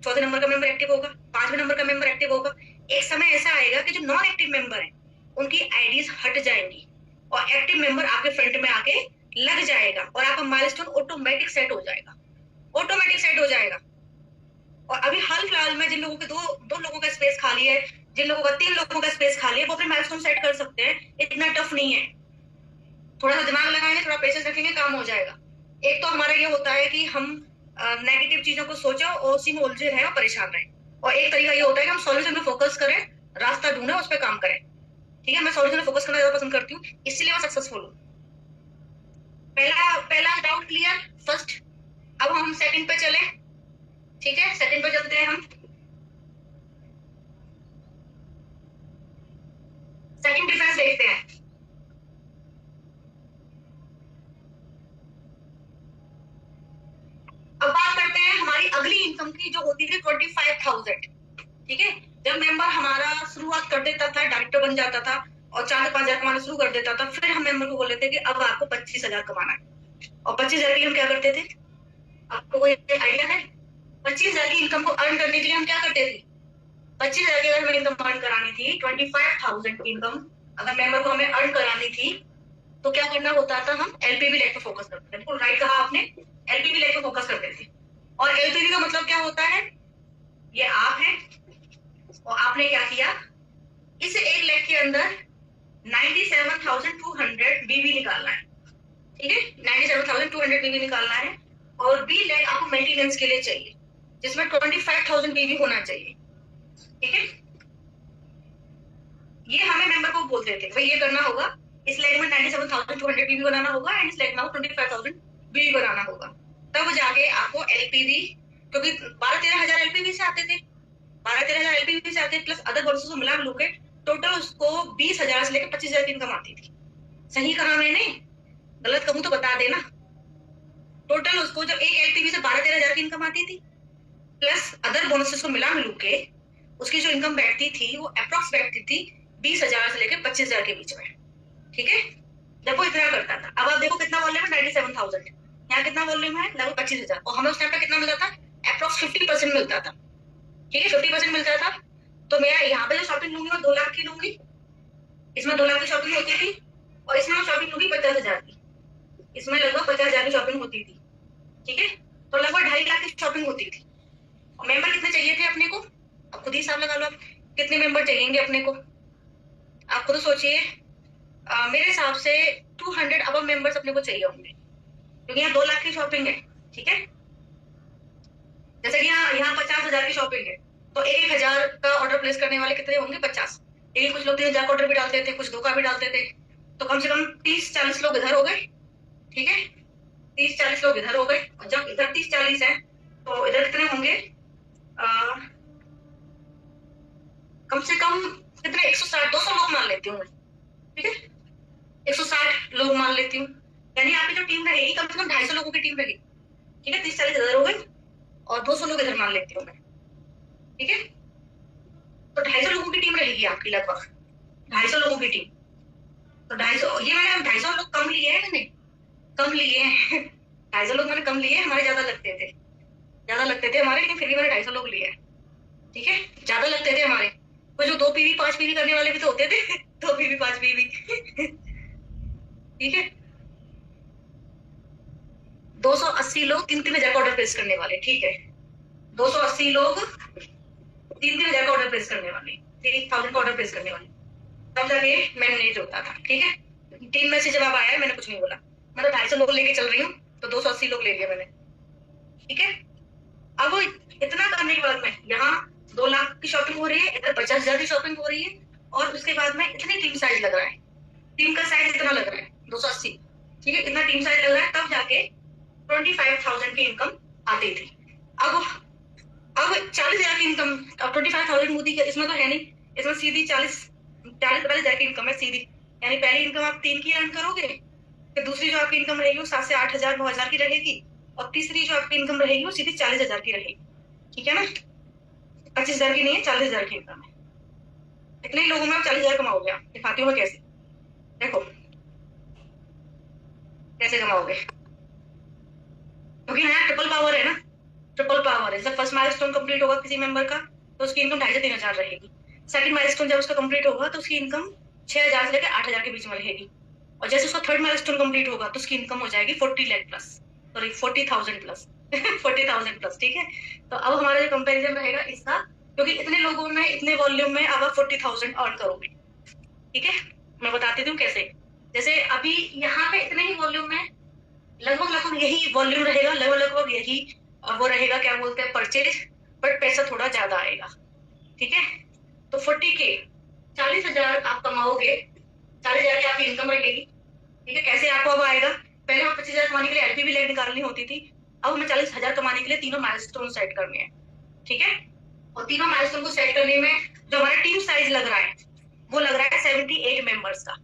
14 नंबर का मेंबर एक्टिव होगा, 5वें नंबर का मेंबर एक्टिव होगा। एक समय ऐसा आएगा कि जो नॉन एक्टिव मेंबर है उनकी आईडीज हट जाएंगी और एक्टिव मेंबर आपके फ्रंट में आके लग जाएगा, और आपका माइलस्टोन ऑटोमेटिक सेट हो जाएगा, ऑटोमेटिक सेट हो जाएगा। और अभी हाल फिलहाल में जिन लोगों के दो लोगों का स्पेस खाली है, जिन लोगों का 3 लोगों का स्पेस खाली है, वो अपने माइलस्टोन सेट कर सकते हैं। इतना टफ नहीं है, थोड़ा सा दिमाग लगाएंगे, थोड़ा पेशेंस रखेंगे, काम हो जाएगा। एक तो हमारा ये होता है कि हम नेगेटिव चीजों को सोचो और उसी में उलझे रहे और परेशान रहे, और एक तरीका ये होता है कि हम सॉल्यूशन पे फोकस करें, रास्ता ढूंढे, उस पर काम करें, ठीक है। मैं सॉल्यूशन पे फोकस करना ज्यादा पसंद करती हूँ, इसलिए मैं सक्सेसफुल हूँ। पहला डाउट क्लियर, फर्स्ट। अब हम सेकंड पे चले, ठीक है, सेकंड पे चलते हैं हम। सेकंड डिफरेंस देखते हैं। अब बात करते हैं हमारी अगली इनकम की, जो होती थी 25,000, ठीक है। जब मेंबर हमारा शुरुआत कर देता था, डायरेक्टर बन जाता था और 4 से 5,000 कमाना शुरू कर देता था, फिर हम मेंबर को बोल लेते कि अब आपको 25,000 कमाना है। और 25,000 के लिए हम क्या करते थे? आपको कोई आइडिया है? 25,000 की इनकम को अर्न करने के लिए हम क्या करते थे? 25,000 की अगर हमें इनकम अर्न करानी थी, 25,000 की इनकम अगर मेंबर को हमें अर्न करानी थी, तो क्या करना होता था? हम एलपीवी लेग पे फोकस करते थे। बिल्कुल राइट कहा आपने, एलपीवी लेग पे फोकस करते थे। और एलपीवी का मतलब क्या होता है? ये आप है, और आपने क्या किया, इस एक लेग के अंदर 97,200 बीवी निकालना है, ठीक है। 97,200 बीवी निकालना है, और बी लेग आपको मेंटेनेंस के लिए चाहिए, जिसमें 25,000 बीवी होना चाहिए, ठीक है। ये हमें मेंबर को बोलते थे भाई ये करना होगा, इस लेग में 97,200 बीवी बनाना होगा, एंड इस लेग में 25,000 बीवी बनाना होगा। तब जाके आपको एलपीवी, क्योंकि 12-13 हजार एलपीवी से आते थे, 12-13 हजार एलपीवी से आते, प्लस अदर बोनस को मिला के टोटल उसको 20,000 से लेकर 25,000 की इनकम आती थी। सही कहा मैंने? गलत कहूं तो बता देना। टोटल उसको जब एक एलपीवी से 12-13 हजार की इनकम आती थी, प्लस अदर बोनसेस को मिला के उसकी जो इनकम बैठती थी वो अप्रोक्स बैठती थी 20,000 से लेकर 25,000 के बीच में, ठीक है। जब वो इतना करता था, अब आप देखो कितना वॉल्यूम है, 97,000, यहाँ कितना वॉल्यूम है, लगभग 25,000, और हमें उस टाइम पे कितना मिलता था? अप्रोक्स 50% मिलता था, ठीक है, 50% मिलता था। तो मैं यहाँ पे जो शॉपिंग लूंगी वो 2 लाख की लूंगी, इसमें 2 लाख की शॉपिंग होती थी, और इसमें मैं शॉपिंग लूंगी 50,000 की, इसमें लगभग 50,000 की शॉपिंग होती थी, ठीक है। तो लगभग 2.5 लाख की शॉपिंग होती थी। और मेंबर कितने चाहिए थे अपने को? अब खुद ही हिसाब लगा लो, आप कितने मेंबर चाहिए अपने को, आप खुद सोचिए। मेरे हिसाब से 200 अब मेंबर्स अपने को चाहिए होंगे, क्योंकि यहाँ 2 लाख की शॉपिंग है, ठीक है। जैसे कि यहाँ 50,000 की शॉपिंग है, तो 1,000 का ऑर्डर प्लेस करने वाले कितने होंगे? 50। लेकिन कुछ लोग 3,000 का ऑर्डर भी डालते थे, कुछ 2 का भी डालते थे, तो कम से कम 30-40 लोग इधर हो गए, ठीक है। 30-40 लोग इधर हो गए, और जब इधर 30-40 है तो इधर कितने होंगे? कम से कम कितने? 160-200 लोग मान लेती हूँ मैं, ठीक है। 160 लोग मान लेती हूँ, यानी आपकी जो टीम रहेगी कम से कम 250 लोगों की टीम रहेगी, ठीक है। 30-40 इधर हो गए और 200 लोग इधर मान लेती हूँ मैं, ठीक है। तो 250 लोगों की टीम रहेगी आपकी, लगभग 250 लोगों की टीम। तो 250, ये मैंने 250 लोग कम लिए हैं, मैंने कम लिए हैं 250 लोग मैंने कम लिए हैं, हमारे ज्यादा लगते थे हमारे, लेकिन फिर भी मैंने 250 लोग लिए हैं, ठीक है। ज्यादा लगते थे हमारे, वो जो 2 पीवी 5 पीवी करने वाले भी तो होते थे 2 पीवी 5 पीवी ठीक है। 280 लोग 3-3 हजार का ऑर्डर प्लेस करने वाले, ठीक है। 280 लोग 3-3 हजार का ऑर्डर प्लेस करने वाले, 3,000 का ऑर्डर प्लेस करने वाले, तब जाके मैनेज होता था, ठीक है। टीम में से जवाब आया है, मैंने कुछ नहीं बोला, मैं तो 250 लोग लेके चल रही हूँ, तो 280 लोग ले लिया मैंने, ठीक है। अब इतना करने के बाद में यहाँ 2 लाख की शॉपिंग हो रही है, इधर 50,000 की शॉपिंग हो रही है, और उसके बाद में इतनी टीम साइज लग रहा है, टीम का साइज इतना लग रहा है 280, ठीक है। इतना टीम साइज लग रहा है, तब जाके 25,000 की इनकम आती थी। अब 40,000 की इनकम, अब 25,000 मोदी का इसमें तो है नहीं, इसमें सीधी 40,000 की इनकम है सीधी, यानी पहली इनकम आप 3 की अर्न करोगे, फिर दूसरी जो आपकी इनकम रहेगी वो 7 से 8,000 9,000 की रहेगी, और तीसरी जो आपकी इनकम रहेगी वो सीधी 40,000 की रहेगी, ठीक है ना। 25,000 की नहीं है, 40,000 की इनकम है। इतने लोगों में आप 40,000 कमाओगे, आप दिखाती हूँ मैं कैसे, देखो कैसे कमाओगे, क्योंकि यहाँ ट्रिपल पावर है ना, ट्रिपल पावर है। जब फर्स्ट माइलस्टोन कंप्लीट होगा किसी मेंबर का, तो उसकी इनकम 2,500 से 3,000 रहेगी। सेकंड माइलस्टोन जब उसका कंप्लीट होगा तो उसकी इनकम 6,000 से लेकर 8,000 के बीच में रहेगी, और जैसे उसका थर्ड माइलस्टोन कंप्लीट होगा तो उसकी इनकम हो जाएगी 40 lakh plus, sorry 40,000 plus 40,000 plus, ठीक है। तो अब हमारा जो कंपेरिजन रहेगा इसका, क्योंकि इतने लोगों में इतने वॉल्यूम में अब आप 40,000 अर्न करोगे, ठीक है। मैं बताती हूँ कैसे। जैसे अभी यहाँ पे इतने ही वॉल्यूम में लगभग यही वॉल्यूम रहेगा, लगभग यही वो रहेगा, क्या बोलते हैं, परचेज, बट पैसा थोड़ा ज्यादा आएगा, ठीक है। तो 40K 40,000 आप कमाओगे, 40,000 की आपकी इनकम रहेगी, ठीक है। कैसे आपको अब आएगा? पहले हम 25,000 कमाने के लिए एलपी भी निकालनी होती थी, अब हमें 40,000 कमाने के लिए तीनों माइलस्टोन सेट करने हैं, ठीक है। और तीनों माइलस्टोन को सेट करने में जो हमारा टीम साइज लग रहा है वो लग रहा है 78 मेंबर्स का,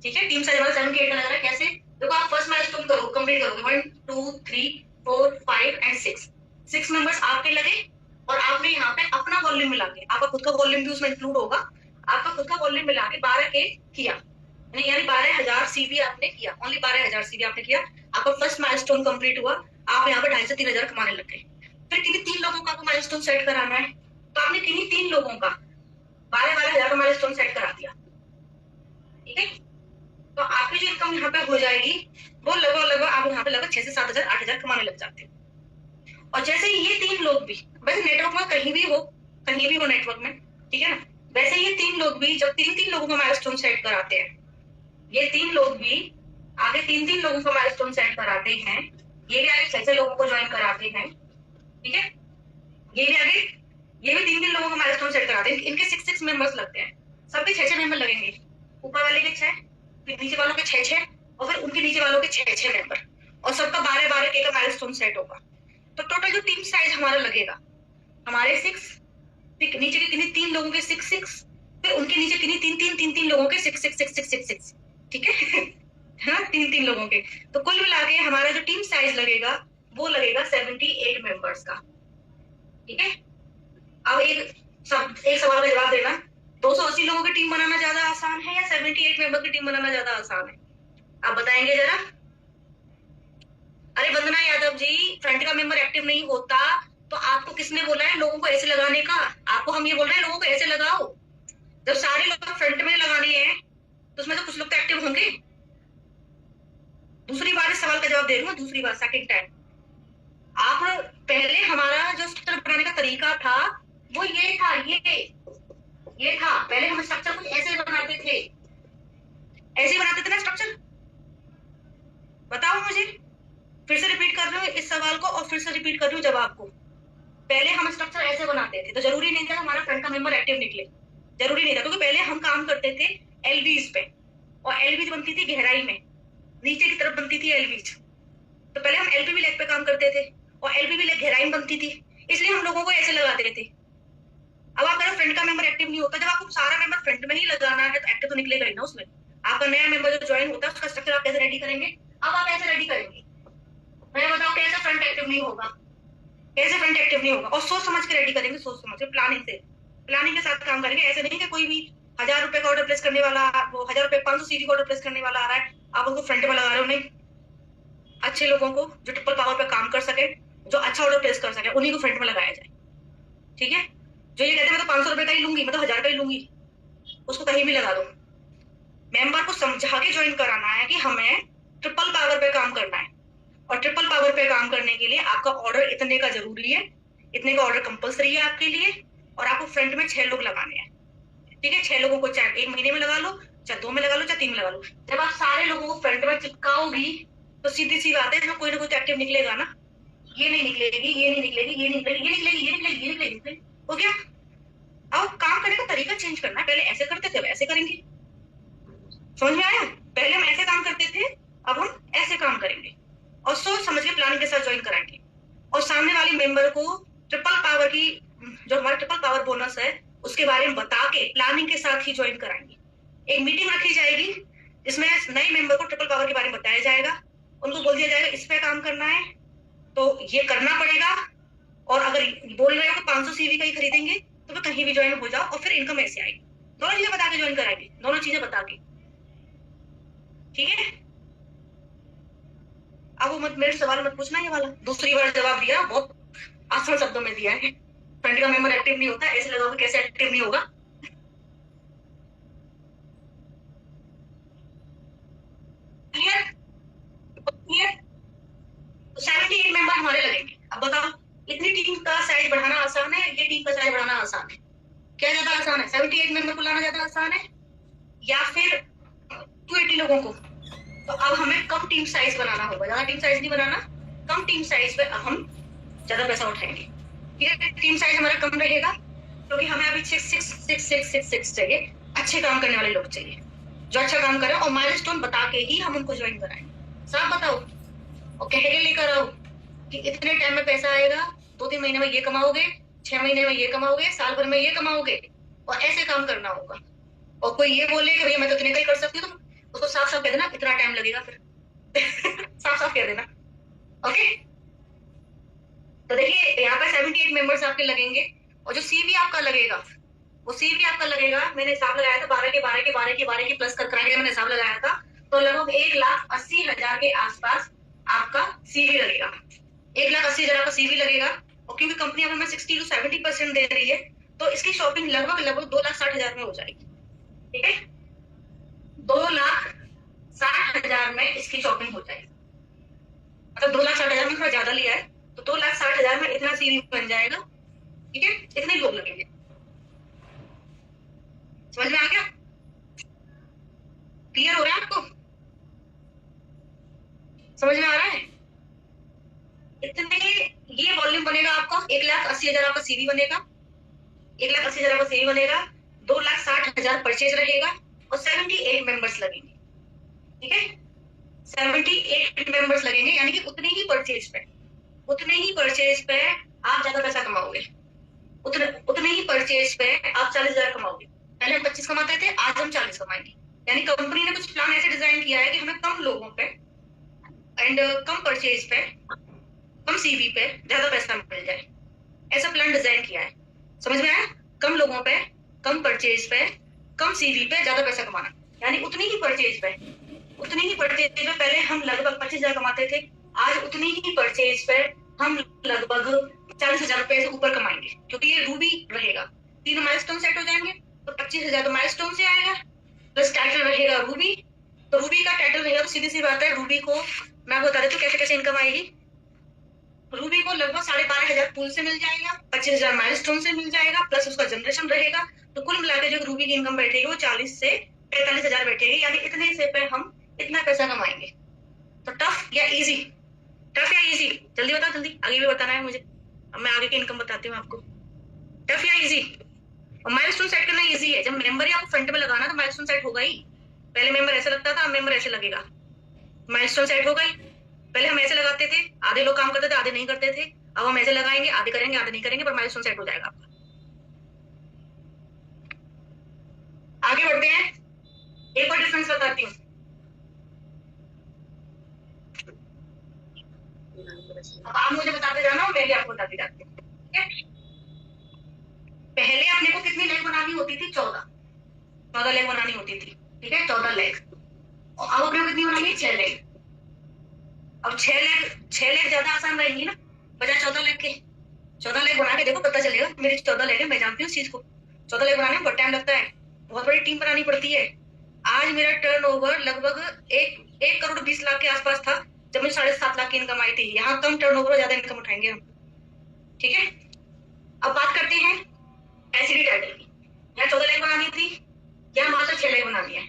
ठीक है। टीम साइज हमारा 78 का लग रहा है। कैसे? देखो आप फर्स्ट माइलस्टोन करो, कंप्लीट करोगे 1 2 3 4 5 एंड 6 मेंबर्स आपके लगे, और आपने यहाँ पे अपना वॉल्यूम मिला के, आपका खुद का वॉल्यूम भी उसमें इंक्लूड होगा, आपका खुद का वॉल्यूम मिला के 12K किया, यानी 12,000 सीवी आपने किया, ओनली 12,000 सीवी आपने किया, आपका फर्स्ट माइलस्टोन कंप्लीट हुआ, आप यहाँ पे 2,500 से 3,000 कमाने लग गए। फिर किन्हीं 3 लोगों का आपको माइलस्टोन सेट कराना है, तो आपने किन्हीं 3 लोगों का 12,000 का माइलस्टोन सेट करा दिया, ठीक है। तो आपकी जो इनकम यहाँ पे हो जाएगी वो लगभग आप यहाँ पे लगभग 6 से 7,000 8,000 कमाने लग जाते हैं। और जैसे ही ये 3 लोग भी, वैसे नेटवर्क में कहीं भी हो नेटवर्क में, ठीक है ना, वैसे ये 3 लोग भी जब 3-3 लोगों का माइलस्टोन सेट कराते हैं, ये 3 लोग भी आगे 3-3 लोगों का माइलस्टोन सेट कराते हैं, ये भी आगे 6 लोगों को ज्वाइन कराते हैं, ठीक है। ये भी आगे, ये भी 3-3 लोगों का माइलस्टोन सेट कराते हैं, इनके 6 मेंबर्स लगते हैं, सबके 6 मेंबर लगेंगे, ऊपर वाले के 6, फिर नीचे वालों के 6 और फिर उनके नीचे वालों के 6 मेंबर, और सबका 12-12K का माइलस्टोन सेट होगा। तो टोटल जो टीम साइज हमारा लगेगा, हमारे 6, फिर नीचे के किन्हीं 3 लोगों के 6, फिर उनके नीचे किन्हीं 3 लोगों के 6, ठीक है हाँ 3 लोगों के, तो कुल मिला के हमारा जो टीम साइज लगेगा वो लगेगा 78 मेंबर्स का, ठीक है। अब एक सवाल का जवाब देना, 280 लोगों की टीम बनाना ज्यादा आसान है या 78 मेंबर की टीम बनाना ज्यादा आसान है? आप बताएंगे जरा। अरे वंदना यादव जी, फ्रंट का मेंबर एक्टिव नहीं होता तो आपको किसने बोला है लोगों को ऐसे लगाने का? आपको हम ये बोल रहे हैं लोगों को ऐसे लगाओ। जब सारे लोग फ्रंट में लगाने हैं तो उसमें तो कुछ लोग तो एक्टिव होंगे। दूसरी बार इस सवाल का जवाब दे रही हूँ, दूसरी बार, सेकंड टाइम। आप पहले हमारा जो स्ट्रक्चर बनाने का तरीका था वो ये था, ये था, पहले हम स्ट्रक्चर कुछ ऐसे बनाते थे, ऐसे बनाते थे ना स्ट्रक्चर, बताओ मुझे। फिर से रिपीट कर रही हूँ इस सवाल को और फिर से रिपीट कर रही हूँ जवाब को। पहले हम स्ट्रक्चर ऐसे बनाते थे तो जरूरी नहीं था हमारा फ्रंट का मेंबर एक्टिव निकले, जरूरी नहीं था, क्योंकि पहले हम काम करते थे एलवीज पे और एलवीज बनती थी गहराई में, नीचे की तरफ बनती थी एलवीज। तो पहले हम एलपीवी लेग पे काम करते थे और एलपीवी लेग गहराई में बनती थी, इसलिए हम लोगों को ऐसे लगाते थे। अब आपका फ्रंट का मेंबर एक्टिव नहीं होता, जब आपको सारा मेंबर फ्रंट में ही लगाना है तो एक्टिव तो निकलेगा ही ना उसमें। आपका नया मेंबर जो ज्वाइन होता है उसका स्ट्रक्चर आप कैसे रेडी करेंगे? अब आप ऐसे रेडी करेंगे, मैं बताऊं कैसे फ्रंट एक्टिव नहीं होगा, कैसे फ्रंट एक्टिव नहीं होगा। और सोच समझ के रेडी करेंगे, सोच समझ के प्लानिंग से, प्लानिंग के साथ काम करेंगे। ऐसे नहीं कि कोई भी 1000 रुपए का ऑर्डर प्लेस करने वाला, वो 1000 रुपए 500 सीवी का ऑर्डर प्लेस करने वाला आ रहा है, आप उनको फ्रंट में लगा रहे हो। नहीं, अच्छे लोगों को जो ट्रिपल पावर पे काम कर सके, जो अच्छा ऑर्डर प्लेस कर सके, उन्हीं को फ्रंट में लगाया जाए। ठीक है, जो ये कहते हैं मैं तो 500 रुपए का ही लूंगी, मैं तो 1000 का ही लूंगी, उसको कहीं भी लगा दो। मेंबर को समझा के ज्वाइन कराना है कि हमें ट्रिपल पावर पे काम करना है, और ट्रिपल पावर पे काम करने के लिए आपका ऑर्डर इतने का जरूरी है, इतने का ऑर्डर कंपलसरी है आपके लिए, और आपको फ्रंट में 6 लोग लगाने हैं। ठीक है, 6 लोगों को चाहे 1 महीने में लगा लो, चाहे 2 में लगा लो, चाहे 3 में लगा लो। जब आप सारे लोगों को फ्रंट में चिपकाओगी तो सीधी सी बात है इसमें कोई ना कोई एक्टिव निकलेगा ना। ये नहीं निकलेगी, ये नहीं निकलेगी, ये नहीं निकलेगी, ये निकलेगी, ये निकलेगी, ये निकलेगी, हो गया। अब काम करने का तरीका चेंज करना है, पहले ऐसे करते थे अब ऐसे करेंगे। समझ में आया? पहले हम ऐसे काम करते थे, अब हम ऐसे काम करेंगे, और सोच समझ के प्लानिंग के साथ ज्वाइन कराएंगे। और सामने वाले मेंबर को ट्रिपल पावर की, जो हमारा ट्रिपल पावर बोनस है उसके बारे में बता के प्लानिंग के साथ ही ज्वाइन कराएंगे। एक मीटिंग रखी जाएगी जिसमें नए मेंबर को ट्रिपल पावर के बारे में बताया जाएगा, उनको बोल दिया जाएगा इस पे काम करना है तो ये करना पड़ेगा, और अगर बोल रहे हो कि 500 सीवी का ही खरीदेंगे तो फिर कहीं भी ज्वाइन हो जाओ, और फिर इनकम ऐसे आएगी। दोनों चीजें बता के ज्वाइन कराएंगे, दोनों चीजें बता के। ठीक है, अब वो मत मेरे सवाल मत पूछना, ये वाला दूसरी बार जवाब दिया, बहुत आसान शब्दों में दिया है। फ्रंट का मेंबर एक्टिव नहीं होता, ऐसे लगाओगे कैसे एक्टिव नहीं होगा? क्लियर? क्लियर? 78 मेंबर हमारे लगेंगे। अब बताओ इतनी टीम का साइज बढ़ाना आसान है, ये टीम का साइज बढ़ाना आसान है? क्या ज्यादा आसान है, 78 मेंबर को लाना ज्यादा आसान है या फिर 280 लोगों को? तो अब हमें कम टीम साइज बनाना होगा, ज्यादा टीम साइज नहीं बनाना, कम टीम साइज पे अब हम ज्यादा पैसा उठाएंगे। ठीक है, टीम साइज हमारा कम रहेगा क्योंकि हमें अभी 6 चाहिए, अच्छे काम करने वाले लोग चाहिए जो अच्छा काम करें, और माइलस्टोन बता के ही हम उनको ज्वाइन कराएंगे। साफ बताओ और कह के लेकर आओ कि इतने टाइम में पैसा आएगा, 2-3 महीने में ये कमाओगे, 6 महीने में ये कमाओगे, साल भर में ये कमाओगे, और ऐसे काम करना होगा। और कोई ये बोले कि भैया मैं तो इतने का ही कर सकती हूँ, तो उसको साफ साफ कह देना इतना टाइम लगेगा फिर साफ साफ कह देना। ओके, तो देखिए यहाँ पे 78 मेंबर्स आपके लगेंगे, और जो सीवी आपका लगेगा वो सीवी आपका लगेगा, मैंने हिसाब लगाया था 12 के 12 के 12 के 12 की प्लस कर के मैंने हिसाब लगाया था, तो लगभग 1,80,000 के आसपास आपका सीवी लगेगा। 1,80,000 आपका सीवी लगेगा, और क्योंकि कंपनी हमें 60 to 70% दे रही है तो इसकी शॉपिंग लगभग 2,60,000 में हो जाएगी। ठीक है, 2,60,000 में इसकी शॉपिंग हो जाएगी, मतलब 2,60,000 में थोड़ा ज्यादा लिया है, तो 2,60,000 में इतना सीवी बन जाएगा। ठीक है, इतने लोग लगेंगे। समझ में आ गया? क्लियर हो रहा है आपको? समझ में आ रहा है? इतने ये वॉल्यूम बनेगा आपका, 1,80,000 आपका सीवी बनेगा, 1,80,000 आपका सीवी बनेगा, 2,60,000 परचेज रहेगा, और 78 मेंबर्स लगेंगे। ठीक है, 78 मेंबर्स लगेंगे, यानी कि उतने ही परचेज पे आप ज्यादा पैसा कमाओगे, उतने ही परचेज पे आप 40,000 कमाओगे। पहले हम 25 कमाते थे, आज हम 40 कमाएंगे। यानी कंपनी ने कुछ प्लान ऐसे डिजाइन किया है कि हमें कम लोगों पे एंड कम परचेज पे, कम सीवी पे ज्यादा पैसा मिल जाए, ऐसा प्लान डिजाइन किया है। समझ में आया? कम लोगों पे, कम परचेज पे, कम सीवी पे ज्यादा पैसा कमाना, यानी उतनी ही परचेज पे पहले हम लगभग 25,000 कमाते थे, आज उतनी ही परचेज पे हम लगभग 40,000 रुपए से ऊपर कमाएंगे, क्योंकि ये रूबी रहेगा। 3 माइलस्टोन सेट हो जाएंगे तो 25,000 तो माइलस्टोन से आएगा, प्लस टाइटल रहेगा रूबी, तो रूबी का टाइटल रहेगा, तो सीधी सी बात है रूबी को मैं बता देती हूँ कैसे कैसे इनकम आएगी। रूबी को लगभग 12,500 पूल से मिल जाएगा, 25,000 माइलस्टोन से मिल जाएगा, प्लस उसका जनरेशन रहेगा, तो कुल मिलाकर जो रूबी की इनकम बैठेगी वो 40 से 45,000 बैठेगी, यानी इतने से पे हम इतना पैसा कमाएंगे। तो टफ या इजी? टफ या इजी? जल्दी बताओ, जल्दी, आगे भी बताना है मुझे। अब मैं आगे की इनकम बताती हूँ आपको। टफ या इजी? और माइलस्टोन सेट करना इजी है। जब मेंबर ही आपको फ्रंट में लगाना तो माइलस्टोन सेट होगा ही। पहले मेंबर ऐसे लगता था, अब मेंबर ऐसे लगेगा, माइलस्टोन सेट होगा ही। पहले हम ऐसे लगाते थे, आधे लोग काम करते थे, आधे नहीं करते थे। अब हम ऐसे लगाएंगे, आधे करेंगे, आधे नहीं करेंगे, पर माइलस्टोन सेट हो जाएगा आपका। आगे बढ़ते हैं, एक और डिफरेंस बताती हूँ। अब आप मुझे बताते जाना और मैं भी आपको बताती जाती हूँ, ठीक है? पहले अपने को कितनी लेग बनानी होती थी? 14 लेग बनानी होती थी, ठीक है, 14 लेग। और अब अपने को कितनी बनानी है? 6 लेग। अब 6 लेग ज्यादा आसान रहेंगी ना बजाय 14 लेग के। 14 लेग बना के देखो, पता चलेगा मेरी 14 लेग है, मैं जानती हूँ इस चीज को। 14 लेग बनाने में बहुत टाइम लगता है, बहुत बड़ी टीम बनानी पड़ती है। आज मेरा टर्नओवर लगभग 1,20,00,000 के आसपास था जब मुझे 7.5 लाख की इनकम आई थी। यहाँ कम टर्नओवर, ज्यादा इनकम उठाएंगे हम, ठीक है? अब बात करते हैं एसिडी टाइटल की। यहाँ 14 लेग बनानी थी, यहाँ मात्र 6 लेग बनानी है।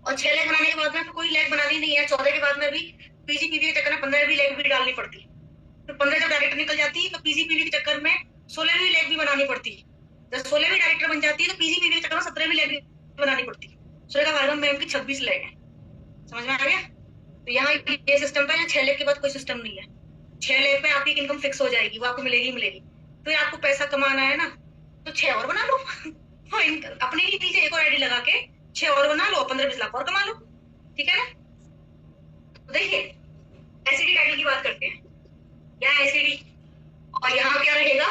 और 6 लेग बनाने के बाद में कोई लेग बनानी नहीं है। 14 के बाद में भी पीजीपीवी के चक्कर में 15वीं लेग भी डालनी पड़ती। तो 15 जब डायरेक्टर निकल जाती तो पीजीपीवी के चक्कर में 16वीं लेग भी बनानी पड़ती। जब 16वीं डायरेक्टर बन जाती है तो पीजीपीवी के चक्कर में 17वीं लेग भी बनानी पड़ती। सुरेखा भार्गव मैम की 26 लेग है। समझ में आ गया? तो यहाँ ये सिस्टम था, यहाँ 6 लेग के बाद कोई सिस्टम नहीं है। 6 लेग पे आपकी इनकम फिक्स हो जाएगी, वो आपको मिलेगी मिलेगी। फिर आपको पैसा कमाना है ना, तो 6 और बना लो। अपने ही नीचे एक और आईडी लगा के 6 और बना लो, 15-20 लाख और कमा लो, ठीक है ना? तो देखिए, एसिडी टाइटल की बात करते हैं। यहाँ एसिडी और यहाँ क्या रहेगा?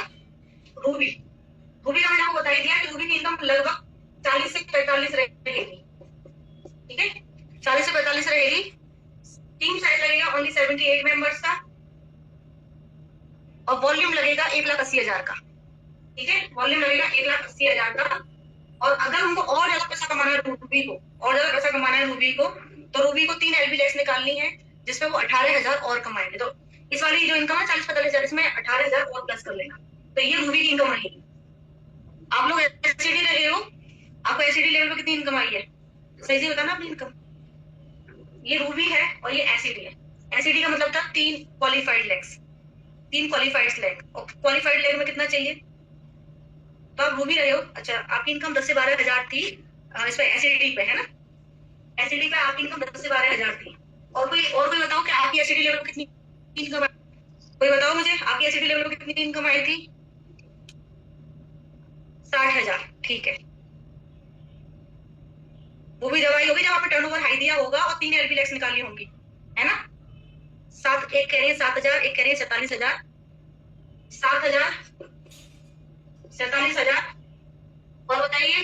रूबी। रूबी का मैंने आपको बता ही दिया कि रूबी की इनकम लगभग 40 से 45 रहेगी, ठीक है? 40 से 45 रहेगी। टीम साइज लगेगा ओनली 78 मेंबर्स का, और वॉल्यूम लगेगा 1,80,000 का, ठीक है? वॉल्यूम लगेगा 1,80,000 का। और अगर उनको और ज्यादा पैसा कमाना है रूबी को, और ज्यादा पैसा कमाना है रूबी को, तो रूबी को 3 एलबी लेक्स निकालनी है जिसमें वो 18,000 और कमाएंगे। तो इस वाली जो इनकम है 40-45,000, इसमें 18,000 और प्लस कर लेना, तो ये रूबी की इनकम रहेगी। आप लोग एससीडी रहे हो, आपको एससीडी लेवल पे कितनी इनकम आई है? सही से बताना अपनी इनकम। ये रूबी है और ये एससीडी है। एससीडी का मतलब था 3 क्वालिफाइड लेग्स, 3 क्वालिफाइड लेग। और क्वालिफाइड लेग में कितना चाहिए? तो आप रूबी रहे हो, अच्छा, आपकी इनकम 10 से 12,000 थी इस पे एससीडी पे, है ना? एससीडी पे आपकी इनकम 10 से 12,000 थी। और कोई बताओ कि आपकी एससीडी लेवल पे कितनी इनकम? कोई बताओ मुझे, आपकी एससीडी लेवल पे कितनी इनकम आई थी? 60,000, ठीक है। वो भी जब आई होगी जब आपने टर्नओवर हाई दिया होगा और 3 एलबी लेक्स निकाली होंगी, है ना? एक कह रही है 7,000, एक कह रही है 47,000। 7,000, 47,000, और बताइए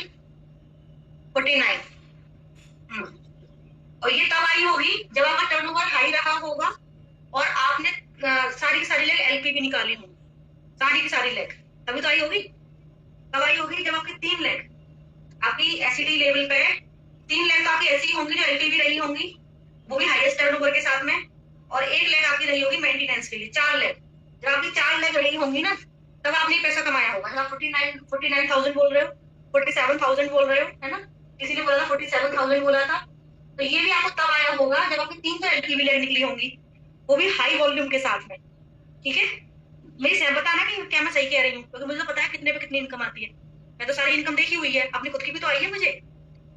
49। और ये तब आई होगी जब आपका टर्नओवर हाई रहा होगा और आपने सारी की सारी लेग एलपीवी निकाली होगी, सारी की सारी लेग, तभी तो आई होगी। तब आई होगी जब आपकी 3 लेग आपकी एससीडी लेवल पे है। 3 लेग आपकी ऐसी होंगी जो एलपीवी रही होंगी, वो भी हाईएस्ट टर्नओवर के साथ में, और 1 लेग आपकी रही होगी मेंटेनेंस के लिए। 4 लेग, जब आपकी 4 लेग रही होंगी ना, तब आपने पैसा कमाया होगा। जब 49,000 बोल रहे हो, 47,000 बोल रहे हो, है ना? किसी ने बोला था 47,000 बोला था, तो ये भी आपको तब आया होगा जब आपकी 3 तो एलपीवी लेग निकली होंगी, वो भी हाई वॉल्यूम के साथ में, ठीक है? मेरी सह बताना कि क्या मैं सही कह रही हूँ, क्योंकि मुझे पता है कितने पे कितनी इनकम आती है। मैं तो सारी इनकम देखी हुई है, अपनी खुद की भी तो आई है मुझे।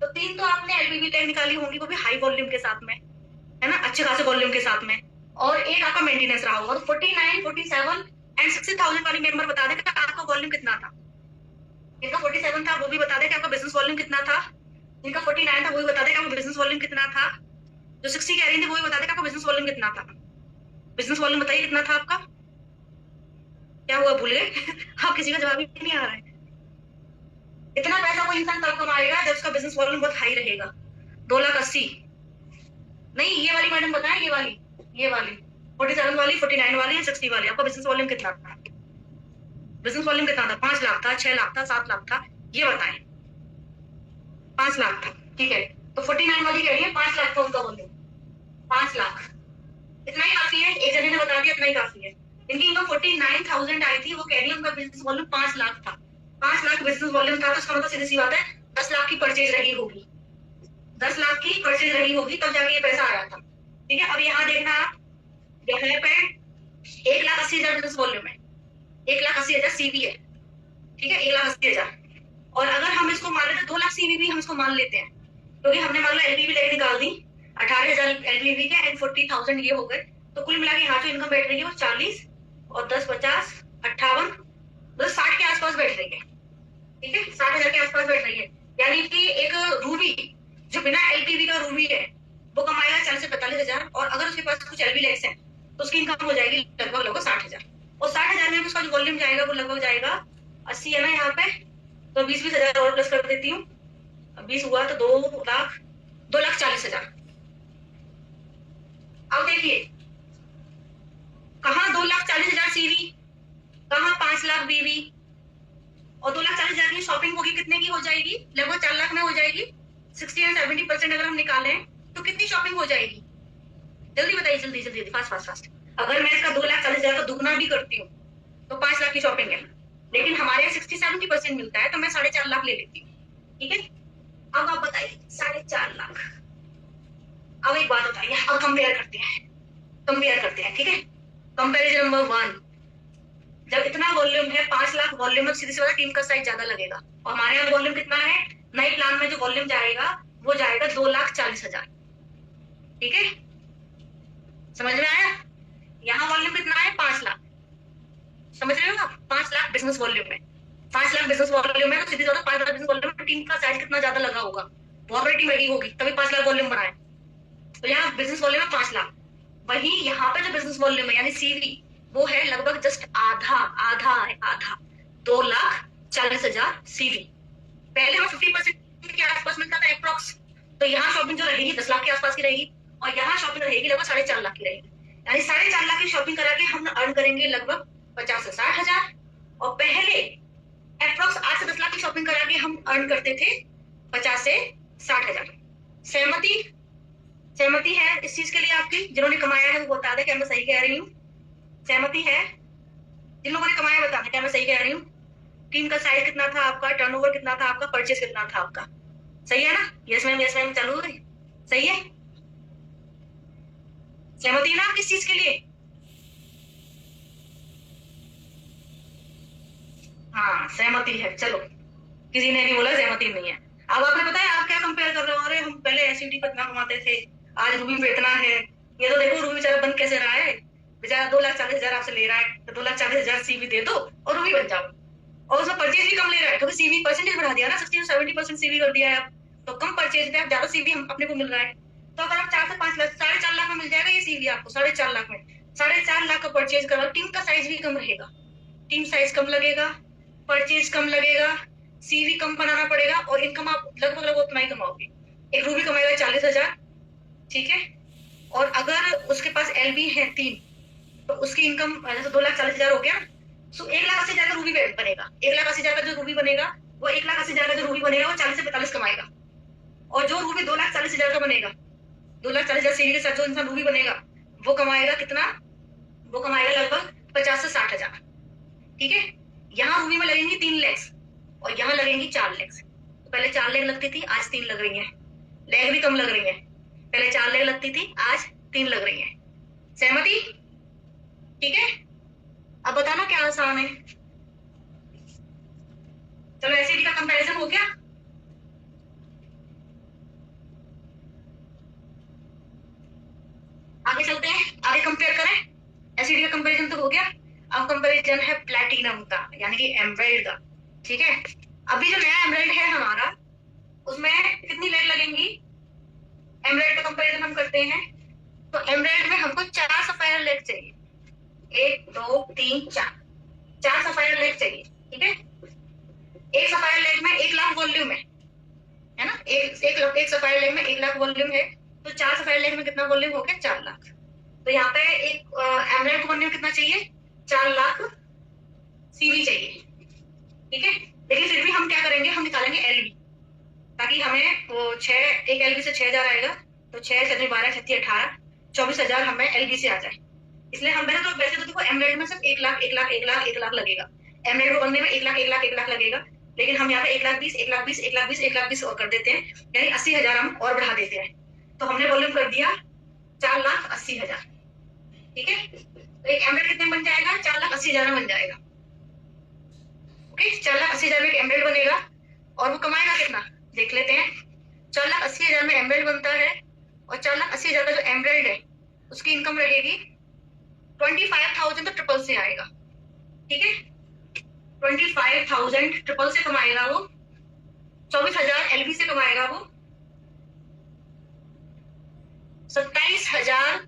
तो 3 तो आपने एलपीवी लेग निकाली होंगी, वो भी हाई वॉल्यूम के साथ में, है ना? अच्छे खासे वॉल्यूम के साथ में। और एक आपका मेंटेनेंस रहा होगा। तो 49, 47 एंड 60,000 वाली मेंबर बता दे कि आपका वॉल्यूम कितना था। इनका 47 था, वो भी बता दे कि आपका बिजनेस वॉल्यूम कितना था। इनका 49 था, वो भी बता दे कि आपका बिजनेस वॉल्यूम कितना था। जो 60 कह रही थी वो भी बता दे कि आपका बिजनेस वॉल्यूम कितना था। बिजनेस वॉल्यूम बताइए कितना था आपका? क्या हुआ, भूल गए? आप किसी का जवाब ही नहीं आ रहा है। इतना पैसा कोई इंसान तब कमाएगा जब उसका बिजनेस वॉल्यूम बहुत हाई रहेगा। 2,80,000 नहीं, ये वाली मैडम बताएं, ये वाली 47 वाली, 49 वाली या 60 वाली, आपका बिजनेस वॉल्यूम कितना था? बिजनेस वॉल्यूम कितना था? 5 लाख था, 6 लाख था, 7 लाख था, ये बताएं। 5 लाख था, ठीक है। तो 49 वाली कह रही है 5 लाख था उनका वॉल्यूम, 5 लाख। इतना ही काफी है, एक जने ने बता दिया इतना ही काफी है। इनकी इनकम 49,000 आई थी, वो कह रही है उनका बिजनेस वॉल्यूम 5 लाख था। 5 लाख बिजनेस वॉल्यूम था, तो इसका मतलब सीधी सी बात है 10 लाख की परचेज रही होगी, 10 लाख की परचेज रही होगी, तब जाके ये पैसा आया था, ठीक है? अब यहाँ देखना आप, यहाँ पे 1,80,000 बिजनेस वॉल्यूम है, 1,80,000 सीवी है, ठीक है, 1,80,000। और अगर हम इसको मान लेते 2 लाख सीवी भी हम इसको मान लेते हैं, क्योंकि हमने मान लो एलपीवी लेके निकाल दी 18,000 एलपीवी के एंड 40,000 ये हो गए, तो कुल मिला के यहाँ जो इनकम बैठ रही है वो 40 और 10 50 58 मतलब 60 के आसपास बैठ रही है, ठीक है, 60,000 के आसपास बैठ रही है। यानी कि एक रूबी जो बिना एलपीवी का रूबी है वो कमाएगा 40 से 45,000, और अगर उसके पास कुछ एलबी लेक्स है तो उसकी इनकम हो जाएगी लगभग 60,000, और 60,000 में उसका जो वॉल्यूम जाएगा वो लगभग जाएगा 80 है ना यहाँ पे, तो 20,000 और प्लस कर देती हूँ, 20 हुआ तो 2,40,000। अब देखिए कहाँ 2,40,000 सीवी, कहाँ 5 लाख बीवी, और 2,40,000 की शॉपिंग होगी कितने की हो जाएगी, लगभग 4 लाख में हो जाएगी। 60 एंड 70% अगर हम निकालें तो कितनी शॉपिंग हो जाएगी, जल्दी बताइए, जल्दी जल्दी फास्ट। अगर मैं इसका 2,40,000 का दुगना भी करती हूँ तो 5 लाख की शॉपिंग है, लेकिन हमारे यहाँ 60-70% मिलता है तो मैं 4.5 लाख ले लेती हूँ, ठीक है। अब आप बताइए 4.5 लाख। अब एक बात बताइए, अब कंपेयर करते हैं, ठीक है। कंपेरिजन नंबर 1, जब इतना वॉल्यूम है 5 लाख वॉल्यूम में सीधी सी बात टीम का साइज ज्यादा लगेगा, और हमारे यहाँ वॉल्यूम कितना है, नए प्लान में जो वॉल्यूम जाएगा वो जाएगा 2,40,000, ठीक है, समझ में आया। यहाँ वॉल्यूम कितना है 5 लाख, समझ रहे हो आप, 5 लाख बिजनेस वॉल्यूम में, 5 लाख बिजनेस वॉल्यूम में, तो सीधी सी बात 5 लाख बिजनेस वॉल्यूम में टीम का साइज कितना ज्यादा लगा होगा, बहुत बड़ी टीम लगी होगी तभी 5 लाख वॉल्यूम बनाए, तो यहाँ बिजनेस वॉल्यूम है 5 लाख। वही यहाँ पे जो बिजनेस वॉल्यूम है यानी सीवी वो है लगभग जस्ट आधा 2,40,000 सीवी। पहले हम 50% के आसपास मिलता था अप्रॉक्स, तो यहाँ शॉपिंग जो रहेगी 10 लाख के आसपास की रहेगी, और यहाँ शॉपिंग रहेगी लगभग 4.5 लाख की रहेगी, यानी 4.5 लाख की शॉपिंग करा के हम अर्न करेंगे लगभग 50 से 60,000, और पहले अप्रॉक्स 8 से 10 लाख की शॉपिंग करा के हम अर्न करते थे 50 से 60,000। सहमति है इस चीज के लिए आपकी, जिन्होंने कमाया है वो बता दे क्या मैं सही कह रही हूँ, सहमति है, जिन लोगों ने कमाया बता दे क्या मैं सही कह रही हूँ। टीम का साइज कितना था आपका, टर्नओवर कितना था आपका, परचेज कितना था आपका, सही है ना, यस मैम चालू है, सही है, सहमति है ना आप किस चीज के लिए, हाँ सहमति है, चलो किसी ने भी बोला सहमति नहीं है। अब आपने बताया आप क्या कंपेयर कर रहे हो, अरे हम पहले एसयूटी पर इतना कमाते थे आज रूबी पे इतना है, ये तो देखो रूबी बेचारा बन कैसे रहा है, बेचारा 2,40,000 आपसे ले रहा है, तो 2,40,000 सीवी दे दो और रूबी बन जाओ, और उसमें परचेज भी कम ले रहा है क्योंकि सीवी परसेंटेज बढ़ा दिया ना, 60-70% सीवी कर दिया है आप, तो कम परचेज पे आप ज्यादा सीवी हम अपने को मिल रहा है, तो अगर आप 4 से 5 लाख 4.5 लाख में मिल जाएगा ये सीवी आपको, 4.5 लाख में 4.5 लाख का परचेज करो, टीम का साइज भी कम रहेगा, टीम साइज कम लगेगा, परचेज कम लगेगा, सीवी कम बनाना पड़ेगा, और इनकम आप लगभग उतना ही कमाओगे। एक रूबी कमाएगा 40,000, ठीक है, और अगर उसके पास एलबी है 3 तो उसकी इनकम जैसे 2,40,000 हो गया, सो 1,80,000 का रूबी बनेगा, 1,80,000 का जो रूबी बनेगा वो 1,80,000 का जो रूबी बनेगा वो 40 से 45 कमाएगा, और जो रूबी 2,40,000 का बनेगा, 2,40,000 सीवी के साथ जो इंसान रूबी बनेगा वो कमाएगा कितना, वो कमाएगा लगभग 50 से 60,000, ठीक है। यहाँ रूबी में लगेंगी 3 लैक्स और यहाँ लगेंगी 4 लैक्स, तो पहले 4 लैख लगती थी आज 3 लग रही है, लैख भी कम लग रही है, पहले 4 लैख लगती थी आज 3 लग रही है, सहमति, ठीक है। अब बताना क्या आसान है, चलो एसिडी का कंपैरिजन हो गया, आगे चलते हैं, आगे कंपेयर करें, एसिडी का कंपैरिजन तो हो गया, अब कंपैरिजन है प्लैटिनम का यानी कि एमराल्ड का, ठीक है। अभी जो नया एमराल्ड है हमारा उसमें कितनी लेयर लगेंगी, एमराल्ड का कंपैरिजन हम करते हैं तो एमराल्ड में हमको 4 सफायर लेग चाहिए, 1 2 3 4 सफायर लेग चाहिए, ठीक है। एक सफायर लेग में 1 लाख वॉल्यूम है ना, एक सफायर लेग में 1 लाख वॉल्यूम है, तो 4 सफायर लेग में कितना वॉल्यूम हो गया 4 लाख, तो यहाँ पे एक एमराल्ड को बनने में कितना चाहिए 4 लाख सीवी चाहिए, ठीक है। लेकिन फिर भी हम क्या करेंगे, हम निकालेंगे एलबी, ताकि हमें वो 6 एक एलबी से 6,000 आएगा, तो 6 7 12 36 18 24,000 हमें एलबी से आ जाए, इसलिए हम तो वैसे तो देखो एमराल्ड में सिर्फ 1 लाख 1 लाख 1 लाख 1 लाख लगेगा, एमराल्ड को बनने में 1 लाख 1 लाख 1 लाख लगेगा, लेकिन हम यहाँ पे 1,20,000 1,20,000 1,20,000 1,20,000 और कर देते हैं, यानी 80,000 हम और बढ़ा देते हैं, तो हमने वॉल्यूम कर दिया 4,80,000, ठीक है। तो एक एमरेल्ड कितने बन जाएगा, 4,80,000 में बन जाएगा। ओके, 4,80,000 में एक एमरेल्ड बनेगा और वो कमाएगा कितना देख लेते हैं। 4,80,000 में एमरेल्ड बनता है और 4,80,000 का जो एमरेल्ड है उसकी इनकम रहेगी 25,000, तो ट्रिपल से आएगा। ठीक है, 25,000 ट्रिपल से कमाएगा वो, 24,000 एलबी से कमाएगा वो, 27,000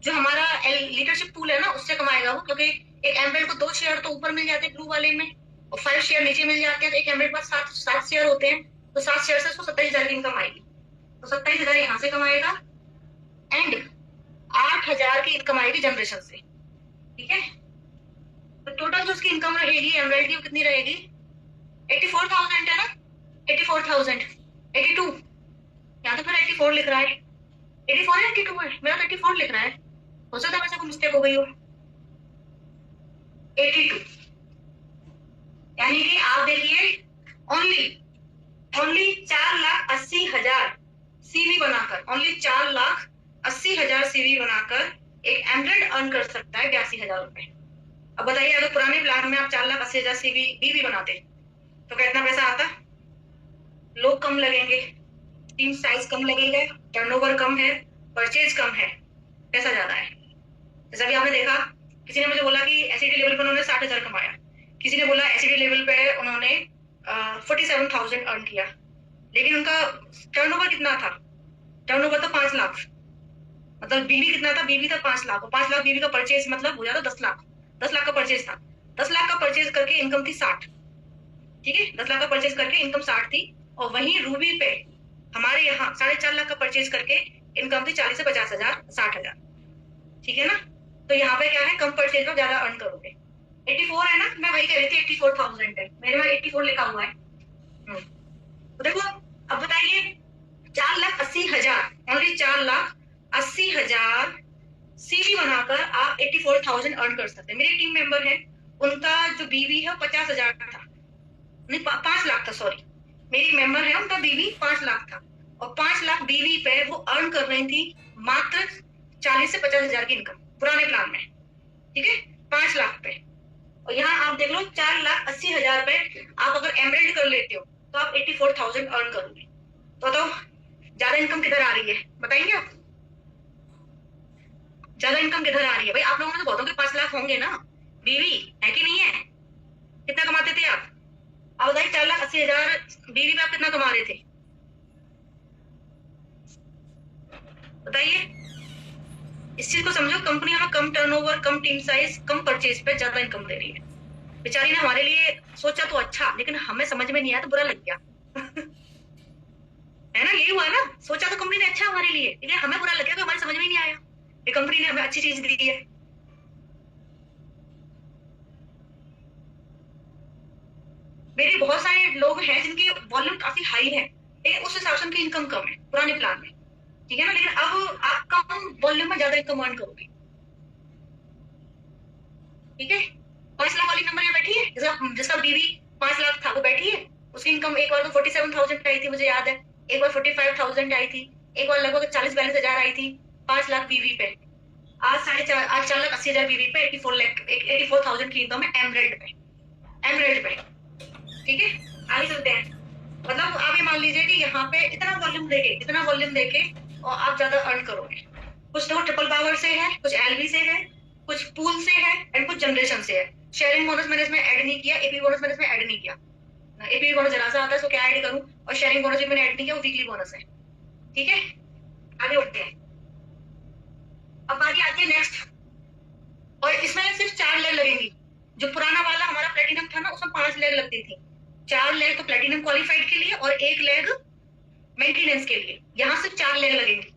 जो हमारा लीडरशिप पूल है ना उससे कमाएगा वो, क्योंकि एक एमरेल्ड को 2 शेयर तो ऊपर मिल जाते हैं ब्लू वाले में और 5 शेयर नीचे मिल जाते हैं। तो एक एमरेल्ड के पास 7 शेयर होते हैं, तो 7 शेयर से उसको 27,000 की इनकम आएगी। तो 27,000 यहाँ से कमाएगा एंड 8,000 की इनकम आएगी जनरेशन से। ठीक है, तो टोटल जो उसकी इनकम रहेगी एमरेल्ड की वो कितनी रहेगी, 84,000 है ना, 84,000, 82, यहाँ तो फिर 84 लिख रहा है, 84 है 82 है, मेरा तो 84 लिख रहा है, हो सकता है मेरे से कोई मिस्टेक हो गई हो। 82, यानी कि आप देखिए ओनली 4,80,000 सीवी बनाकर, ओनली 4,80,000 सीवी बनाकर एक एमरेल्ड अर्न कर सकता है 82,000 रुपए। अब बताइए अगर पुराने प्लान में आप 4,80,000 सीवी बीवी बनाते तो कितना पैसा आता, लोग कम लगेंगे, टीम साइज कम लगेगा, टर्नओवर कम है, परचेज कम है, पैसा ज्यादा है। जैसा भी आपने देखा, किसी ने मुझे बोला कि एसिडी लेवल पर उन्होंने 60,000 कमाया, किसी ने बोला एसिडी लेवल पे उन्होंने 47,000 अर्न किया, लेकिन उनका टर्नओवर कितना था, टर्नओवर तो 5 लाख, मतलब बीवी कितना था, बीवी था 5 लाख, और 5 लाख बीवी का परचेज मतलब हो जाता 10 लाख, 10 लाख का परचेज था, 10 लाख का परचेज करके इनकम थी 60। ठीक है, 10 लाख का परचेज करके इनकम 60 थी, और वहीं रूबी पे हमारे यहाँ 4.5 लाख का परचेज करके इनकम थी 40 से 50,000, 60,000। ठीक है ना, तो यहाँ पे क्या है, कम परचेज में ज्यादा अर्न करोगे। 84 है ना, मैं वही कह रही थी 84,000 है, मेरे में 84 लिखा हुआ है। तो देखो अब बताइए 4,80,000, ओनली 4,80,000 सीवी बनाकर आप 84,000 अर्न कर सकते हैं। मेरे टीम मेंबर है, उनका जो बीवी है 50,000 था, नहीं 5 लाख था, सॉरी, मेरी मेंबर है उनका बीवी 5 लाख था, और 5 लाख बीवी पे वो अर्न कर रही थी मात्र 40 से 50,000 की इनकम पुराने प्लान में। ठीक है, 5 लाख पे, और यहाँ आप देख लो 4,80,000 पे आप अगर एमरेल्ड कर लेते हो तो आप 84,000 अर्न करोगे। तो ज्यादा इनकम किधर आ रही है बताएंगे आप, ज्यादा इनकम किधर आ रही है भाई? आप लोगों ने तो बहुतों के 5 लाख होंगे ना, बीवी है कि नहीं है, कितना कमाते थे आप बताइए? 4,80,000 बीवी पे आप कितना कमा रहे थे बताइए? इस चीज को समझो, कंपनियां में कम टर्नओवर, कम टीम साइज, कम परचेज पे ज्यादा इनकम दे रही है। बेचारी ने हमारे लिए सोचा तो अच्छा, लेकिन हमें समझ में नहीं आया तो बुरा लग गया है ना, यही हुआ ना, सोचा तो कंपनी ने अच्छा हमारे लिए, लेकिन हमें बुरा लग गया कि हमारे समझ में ही नहीं आया, ये कंपनी ने हमें अच्छी चीज दी है। मेरे बहुत सारे लोग हैं जिनकी वॉल्यूम काफी हाई है, लेकिन उस हिसाब से उनकी इनकम कम है पुराने प्लान में। ठीक है ना, लेकिन अब आप कम वॉल्यूम में ज्यादा इनकम अर्न करोगे। ठीक है, 5 लाख वाली नंबर यहाँ बैठी है, जिसका बीवी 5 लाख था वो बैठी है, उसकी इनकम एक बार तो 47,000 आई थी मुझे याद है, एक बार 45,000 आई थी, एक बार लगभग 40-42,000 आई थी, 5 लाख बीवी पे। आज 4,80,000 बीवी पे 84,000 की इनकम है एमरेल्ड पे, एमरेल्ड पे। ठीक है, आगे चलते हैं। मतलब आप ये मान लीजिए कि यहाँ पे इतना वॉल्यूम देके और आप ज्यादा अर्न करोगे। कुछ तो ट्रिपल पावर से है, कुछ एलबी से है, कुछ पूल से है एंड कुछ जनरेशन से है। शेयरिंग बोनस मैंने इसमें ऐड नहीं किया, एपी बोनस मैंने इसमें ऐड नहीं किया, एपी बोनस जरा सा आता है, सो क्या ऐड करूं, और शेयरिंग बोनस भी मैंने ऐड नहीं किया, वो वीकली बोनस है। ठीक है, आगे बढ़ते हैं। अब बारी आती है नेक्स्ट, और इसमें सिर्फ 4 लेग लगेंगी। जो पुराना वाला हमारा प्लेटिनम था ना, उसमें 5 लेग लगती थी, 4 लेग तो प्लेटिनम क्वालिफाइड के लिए और 1 लेग मेंटेनेंस के लिए, यहाँ सिर्फ 4 लेग लगेंगी।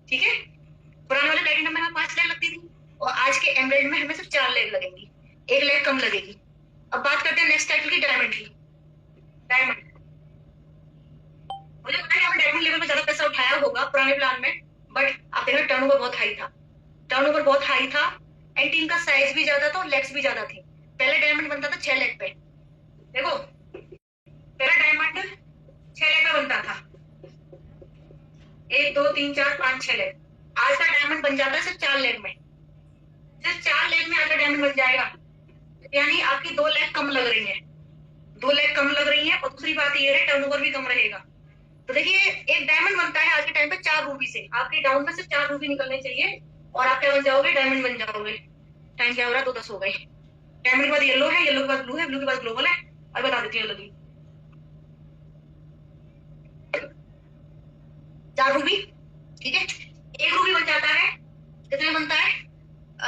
ठीक है, पुराने वाले प्लेटिनम में हमें 5 लेग लगती थी, और आज के एमरेल्ड में हमें सिर्फ 4 लेग लगेंगी, 1 लेग कम लगेगी। अब बात करते हैं नेक्स्ट टाइटल की, डायमंड की। डायमंड, मुझे पता है आपने डायमंड लेवल में ज्यादा पैसा उठाया होगा पुराने प्लान में, बट आप देखना टर्नओवर बहुत हाई था, टर्नओवर बहुत हाई था, एंड टीम का साइज भी ज्यादा था और लेग्स भी ज्यादा थी। पहले डायमंड बनता था 6 लेग पे, देखो पहला डायमंड 6 लेग पे बनता था, 1 2 3 4 5 6 लेग। आज का डायमंड बन जाता है सिर्फ 4 लेग में। सिर्फ 4 लेग में आपका डायमंड बन जाएगा, यानी आपकी 2 लेग कम लग रही है, 2 लेग कम लग रही है। और दूसरी बात ये है टर्नओवर भी कम रहेगा। तो देखिए एक डायमंड बनता है आज के टाइम पे 4 रूबी से, आपके डाउन में सिर्फ 4 रूबी निकलने चाहिए और आप क्या बन जाओगे, डायमंड बन जाओगे। टाइम क्या हो रहा है, 2:10 हो गए। डायमंड के बाद येलो है, येलो के बाद ब्लू है, ब्लू के बाद ग्लोबल है, और बता देती हूँ येलो की 4 रूबी, ठीक है। एक रूबी बन जाता है, कितने बनता है,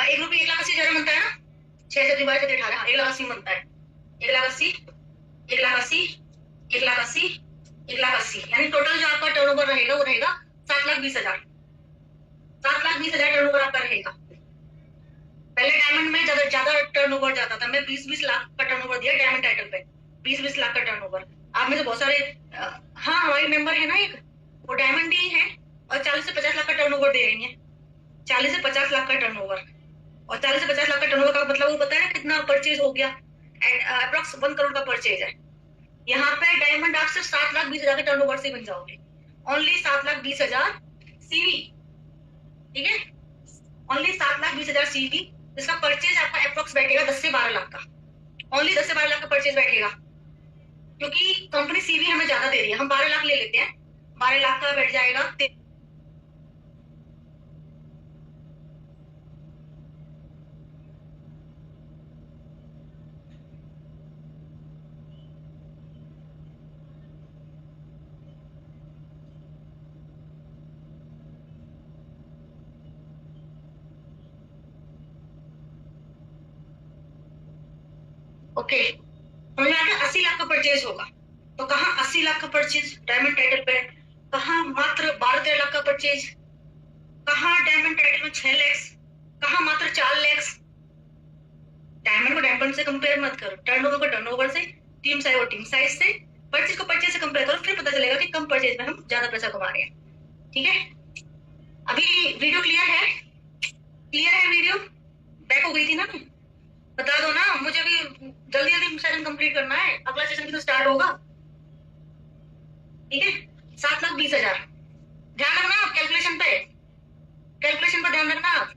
एक रूबी 1,80,000 बनता है ना, 6 से डिवाइड करके 18, 1,80,000 बनता है, 1,80,000, 1,80,000, 1,80,000, 1,80,000, यानी टोटल जो आपका टर्नओवर रहेगा वो रहेगा 7,20,000, 7,20,000 टर्नओवर आपका रहेगा। पहले डायमंड में ज्यादा टर्नओवर जाता था, मैं 20-20 लाख का टर्नओवर दिया डायमंड टाइटल पे, 20-20 लाख का टर्नओवर। आप में से बहुत सारे हाँ हमारे मेंबर है ना एक, वो डायमंड ही है और 40 से 50 लाख का टर्नओवर दे रही है, 40 से 50 लाख का टर्नओवर। और 40 से 50 लाख का टर्नओवर का मतलब वो पता है कितना परचेज हो गया, अप्रॉक्स 1 करोड़ का परचेज है। यहाँ पे डायमंड आप सिर्फ 7,20,000 के टर्नओवर से बन जाओगे, ओनली 7,20,000 सीवी, ठीक है, ओनली 7,20,000 सीवी, जिसका परचेज आपका अप्रॉक्स बैठेगा 10 से 12 लाख का, ओनली 10 से 12 लाख का परचेज बैठेगा, क्योंकि कंपनी सीवी हमें ज्यादा दे रही है। हम 12 लाख ले लेते हैं, 12 लाख का बैठ जाएगा ओके, समझ में आ गया। 80 लाख का परचेज होगा, तो कहाँ 80 लाख का परचेज डायमंड टाइटल पे, कहाँ मात्र 12-13 लाख का परचेज, कहाँ डायमंड टाइटल में 6 लाख, कहाँ मात्र 4 लाख। डायमंड को डायमंड से कंपेयर मत करो, टर्नओवर को टर्नओवर से, टीम साइज और टीम साइज से, परचेज को परचेज से कंपेयर करो, फिर पता चलेगा कि कम परचेज में हम ज्यादा पैसा कमा रहे हैं, ठीक है। अभी वीडियो क्लियर है, क्लियर है वीडियो, बैक हो गई थी ना, बता दो ना मुझे, अभी जल्दी जल्दी सेशन कंप्लीट करना है, अगला सेशन भी तो स्टार्ट होगा, ठीक है। 7,20,000, ध्यान रखना आप कैलकुलेशन पे, कैलकुलेशन पर ध्यान रखना आप,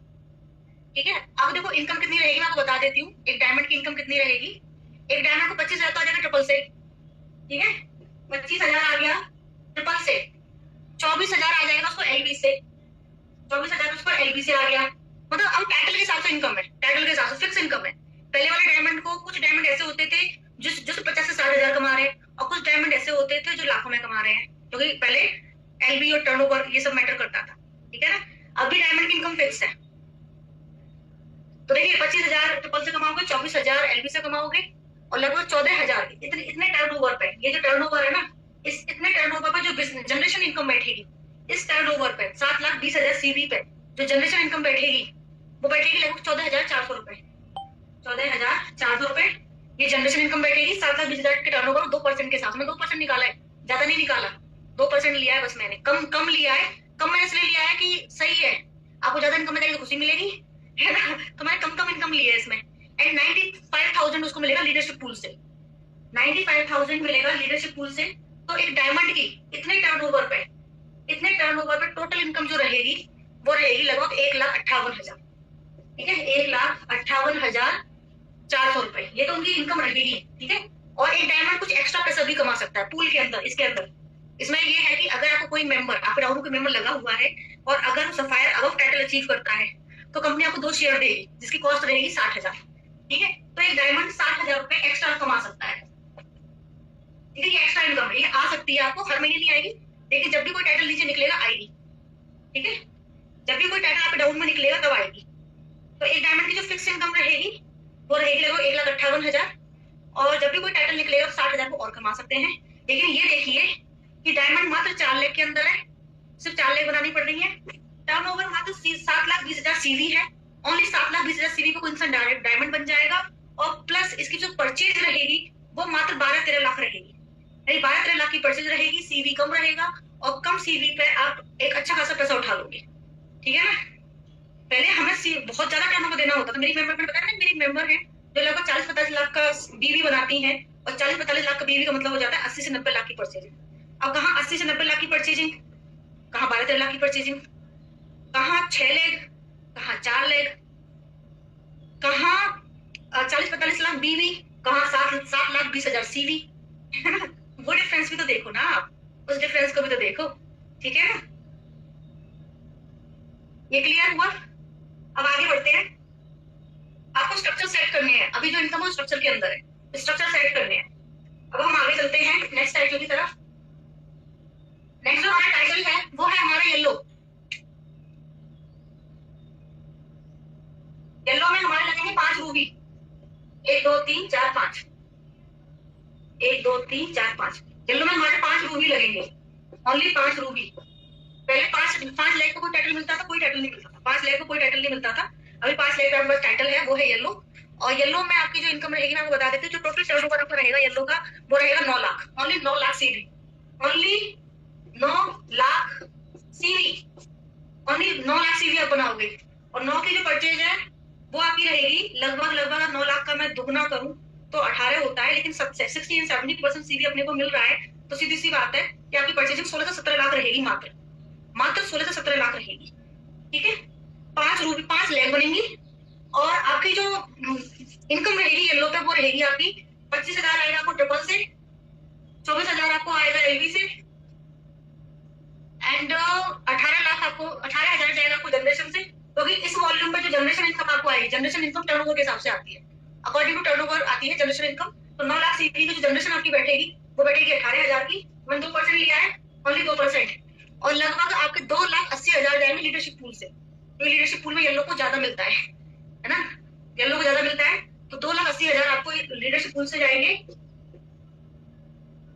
ठीक है। अब देखो इनकम कितनी रहेगी मैं आपको बता देती हूँ, एक डायमंड की इनकम कितनी रहेगी। एक डायमंड को 25,000 तो आ जाएगा ट्रिपल से, ठीक है, 25,000 आ गया ट्रिपल से, 24,000 आ जाएगा उसको एलबी से, 24,000 उसको एलबी से आ गया। मतलब अब टाइटल के हिसाब से इनकम है, टाइटल के हिसाब से फिक्स इनकम है। पहले वाले डायमंड को, कुछ डायमंड ऐसे होते थे जो 50 से 60,000 कमा रहे हैं, और कुछ डायमंड ऐसे होते थे जो लाखों में कमा रहे हैं, क्योंकि पहले एलबी और टर्नओवर ये सब मैटर करता था, ठीक है ना। अभी डायमंड की इनकम फिक्स है, तो देखिए 25,000 ट्रिपल से कमाओगे, 24,000 एलबी से कमाओगे, और लगभग 14,000 इतने टर्नओवर पे, ये जो टर्नओवर है ना, इस इतने टर्नओवर पे जो जनरेशन इनकम बैठेगी, इस टर्नओवर पे 7,20,000 सीवी पे जो जनरेशन इनकम बैठेगी, वो बैठेगी लगभग 14,400 रुपए, 14,400 रुपए ये जनरेशन इनकम बैठेगी 7,20,000 के टर्नओवर, 2% के साथ में 2% निकाला है, ज्यादा नहीं निकाला, 2% लिया है बस मैंने, कम लिया है, कम मैंने इसलिए लिया है कि सही है, आपको ज्यादा इनकम मिलेगी तो खुशी मिलेगी, है ना, तो मैंने कम इनकम ली है इसमें। एंड 95,000 उसको मिलेगा लीडरशिप पूल से, 95,000 मिलेगा लीडरशिप पूल से। तो एक डायमंड की इतने टर्नओवर पे टोटल इनकम जो रहेगी वो रहेगी लगभग 1,58,000, ठीक है, 1,58,400 रुपए, ये तो उनकी इनकम रहेगी, ठीक है। और एक डायमंड कुछ एक्स्ट्रा पैसा भी कमा सकता है पूल के अंदर, इसके अंदर इसमें ये है कि अगर आपको कोई मेंबर, आपके राउंड कोई मेंबर लगा हुआ है और अगर सफायर अबव टाइटल अचीव करता है तो कंपनी आपको 2 शेयर देगी जिसकी कॉस्ट रहेगी 60,000, ठीक है। तो एक डायमंड 60,000 रुपए एक्स्ट्रा कमा सकता है, ठीक है, ये एक्स्ट्रा इनकम है, ये आ सकती है, आपको हर महीने नहीं आएगी, लेकिन जब भी कोई टाइटल नीचे निकलेगा आएगी, ठीक है, जब भी कोई टाइटल आपके डाउन में निकलेगा तब आएगी। तो एक डायमंड की जो फिक्स इनकम रहेगी वो रहेगी लगभग 1,58,000, और जब भी कोई टाइटल निकलेगा 60,000 को और कमा सकते हैं। लेकिन ये देखिए कि डायमंड मात्र 4 लाख के अंदर है, सिर्फ 4 लाख बनानी पड़ रही है, टर्नओवर मात्र 7,20,000 सीवी है, ओनली 7,20,000 सीवी पे कोई इंसान डायरेक्ट डायमंड बन जाएगा, और प्लस इसकी जो परचेज रहेगी वो मात्र 12-13 लाख रहेगी, यानी 12-13 लाख की परचेज रहेगी, सीवी कम रहेगा, और कम सीवी पे आप एक अच्छा खासा पैसा उठा लोगे, ठीक है ना। पहले हमें बहुत ज्यादा टर्नओवर देना होता था, मेरी मेंबर ने बताया ना, मेरी मेंबर है जो लगभग 40-45 लाख का बीवी बनाती है, और 40-45 लाख का बीवी का मतलब हो जाता है 80 से 90 लाख की परचेजिंग। अब कहाँ 80 से 90 लाख की परचेजिंग, कहाँ 12-13 लाख की परचेजिंग, कहाँ 6 लेग, कहाँ 4 लेग, कहाँ 40-45 लाख बीवी, कहाँ 7,20,000 सीवी। वो डिफरेंस भी तो देखो ना आप, उस डिफरेंस को भी तो देखो, ठीक है ना। ये क्लियर हुआ। अब आगे बढ़ते हैं। आपको स्ट्रक्चर सेट करने हैं, अभी जो इनकम है स्ट्रक्चर के अंदर है, स्ट्रक्चर सेट करने हैं। अब हम आगे चलते हैं नेक्स्ट टाइटल की तरफ। नेक्स्ट जो हमारा टाइटल है वो है हमारा येलो। येलो में हमारे लगेंगे 5 रूबी। 1 2 3 4 5, 1 2 3 4 5। येलो में हमारे 5 रूबी लगेंगे, ओनली 5 रूबी। पहले 5 लाख को कोई टाइटल मिलता था, कोई टाइटल नहीं मिलता था। 5 लाख को कोई टाइटल नहीं मिलता था, अभी 5 लाख का बस टाइटल है, वो है येलो। और येलो में आपकी जो इनकम रहेगी, मैं आपको बता देती हूँ, जो टोटल टर्नओवर आपका रहेगा येलो का, वो रहेगा 9 lakh, only 9 lakh CV, only 9 lakh CV, only 9 lakh CV आप बनाओगे। और 9 की जो परचेज है वो आपकी रहेगी लगभग 9 लाख का मैं दुगना करूं तो 18 होता है, लेकिन 60-70% सीवी अपने को मिल रहा है, तो सीधी सी बात है कि आपकी परचेजिंग 16 से 17 लाख रहेगी, मात्र 16 से 17 लाख रहेगी, ठीक है। 5 लाख बनेंगी। और आपकी जो इनकम रहेगी येलो पे, वो रहेगी आपकी 25,000 आएगा आपको ट्रिपल से, 24,000 आपको आएगा एलवी से, एंड 18 लाख आपको 18,000 जाएगा आपको जनरेशन से, क्योंकि इस वॉल्यूम पे जो जनरेशन इनकम आपको आएगी, जनरेशन इनकम टर्नओवर के हिसाब से आती है, अकॉर्डिंग टू टर्नओवर आती है जनरेशन इनकम। तो 9 लाख सीवी की जो जनरेशन आपकी बैठेगी वो बैठेगी 18,000 की, मैंने 2% लिया है, ओनली 2%। और लगभग आपके 2,80,000 जाएंगे लीडरशिप पूल से, तो लीडरशिप पूल में येलो को ज्यादा मिलता है ना, येलो को ज्यादा मिलता है, तो 2,80,000 आपको लीडरशिप पूल से जाएंगे,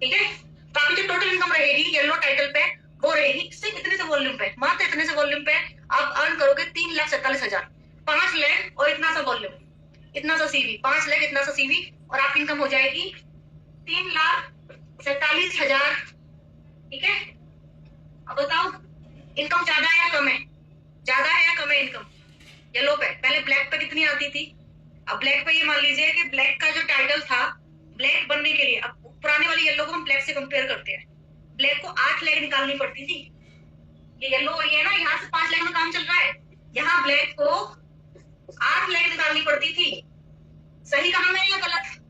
ठीक है। तो आपकी जो टोटल इनकम रहेगी येलो टाइटल पे, वो रहेगी सिर्फ इतने से वॉल्यूम पे, मात्र इतने से वॉल्यूम पे आप अर्न करोगे 3,47,000। 5 लाख और इतना सा वॉल्यूम, इतना सा सीवी, 5 लाख इतना सा सीवी, और आपकी इनकम हो जाएगी 3,47,000, ठीक है। अब बताओ इनकम ज्यादा है या कम है, ज्यादा है या कम है इनकम येलो पे। पहले ब्लैक पे कितनी आती थी, अब ब्लैक पे ये मान लीजिए कि ब्लैक का जो टाइटल था, ब्लैक बनने के लिए, अब पुराने वाले येलो को हम ब्लैक से कंपेयर करते हैं, ब्लैक को 8 लाख निकालनी पड़ती थी। ये येलो हो है ना, यहाँ से 5 लाख में काम चल रहा है, यहाँ ब्लैक को 8 लाख निकालनी पड़ती थी। सही कहा मैंने या गलत?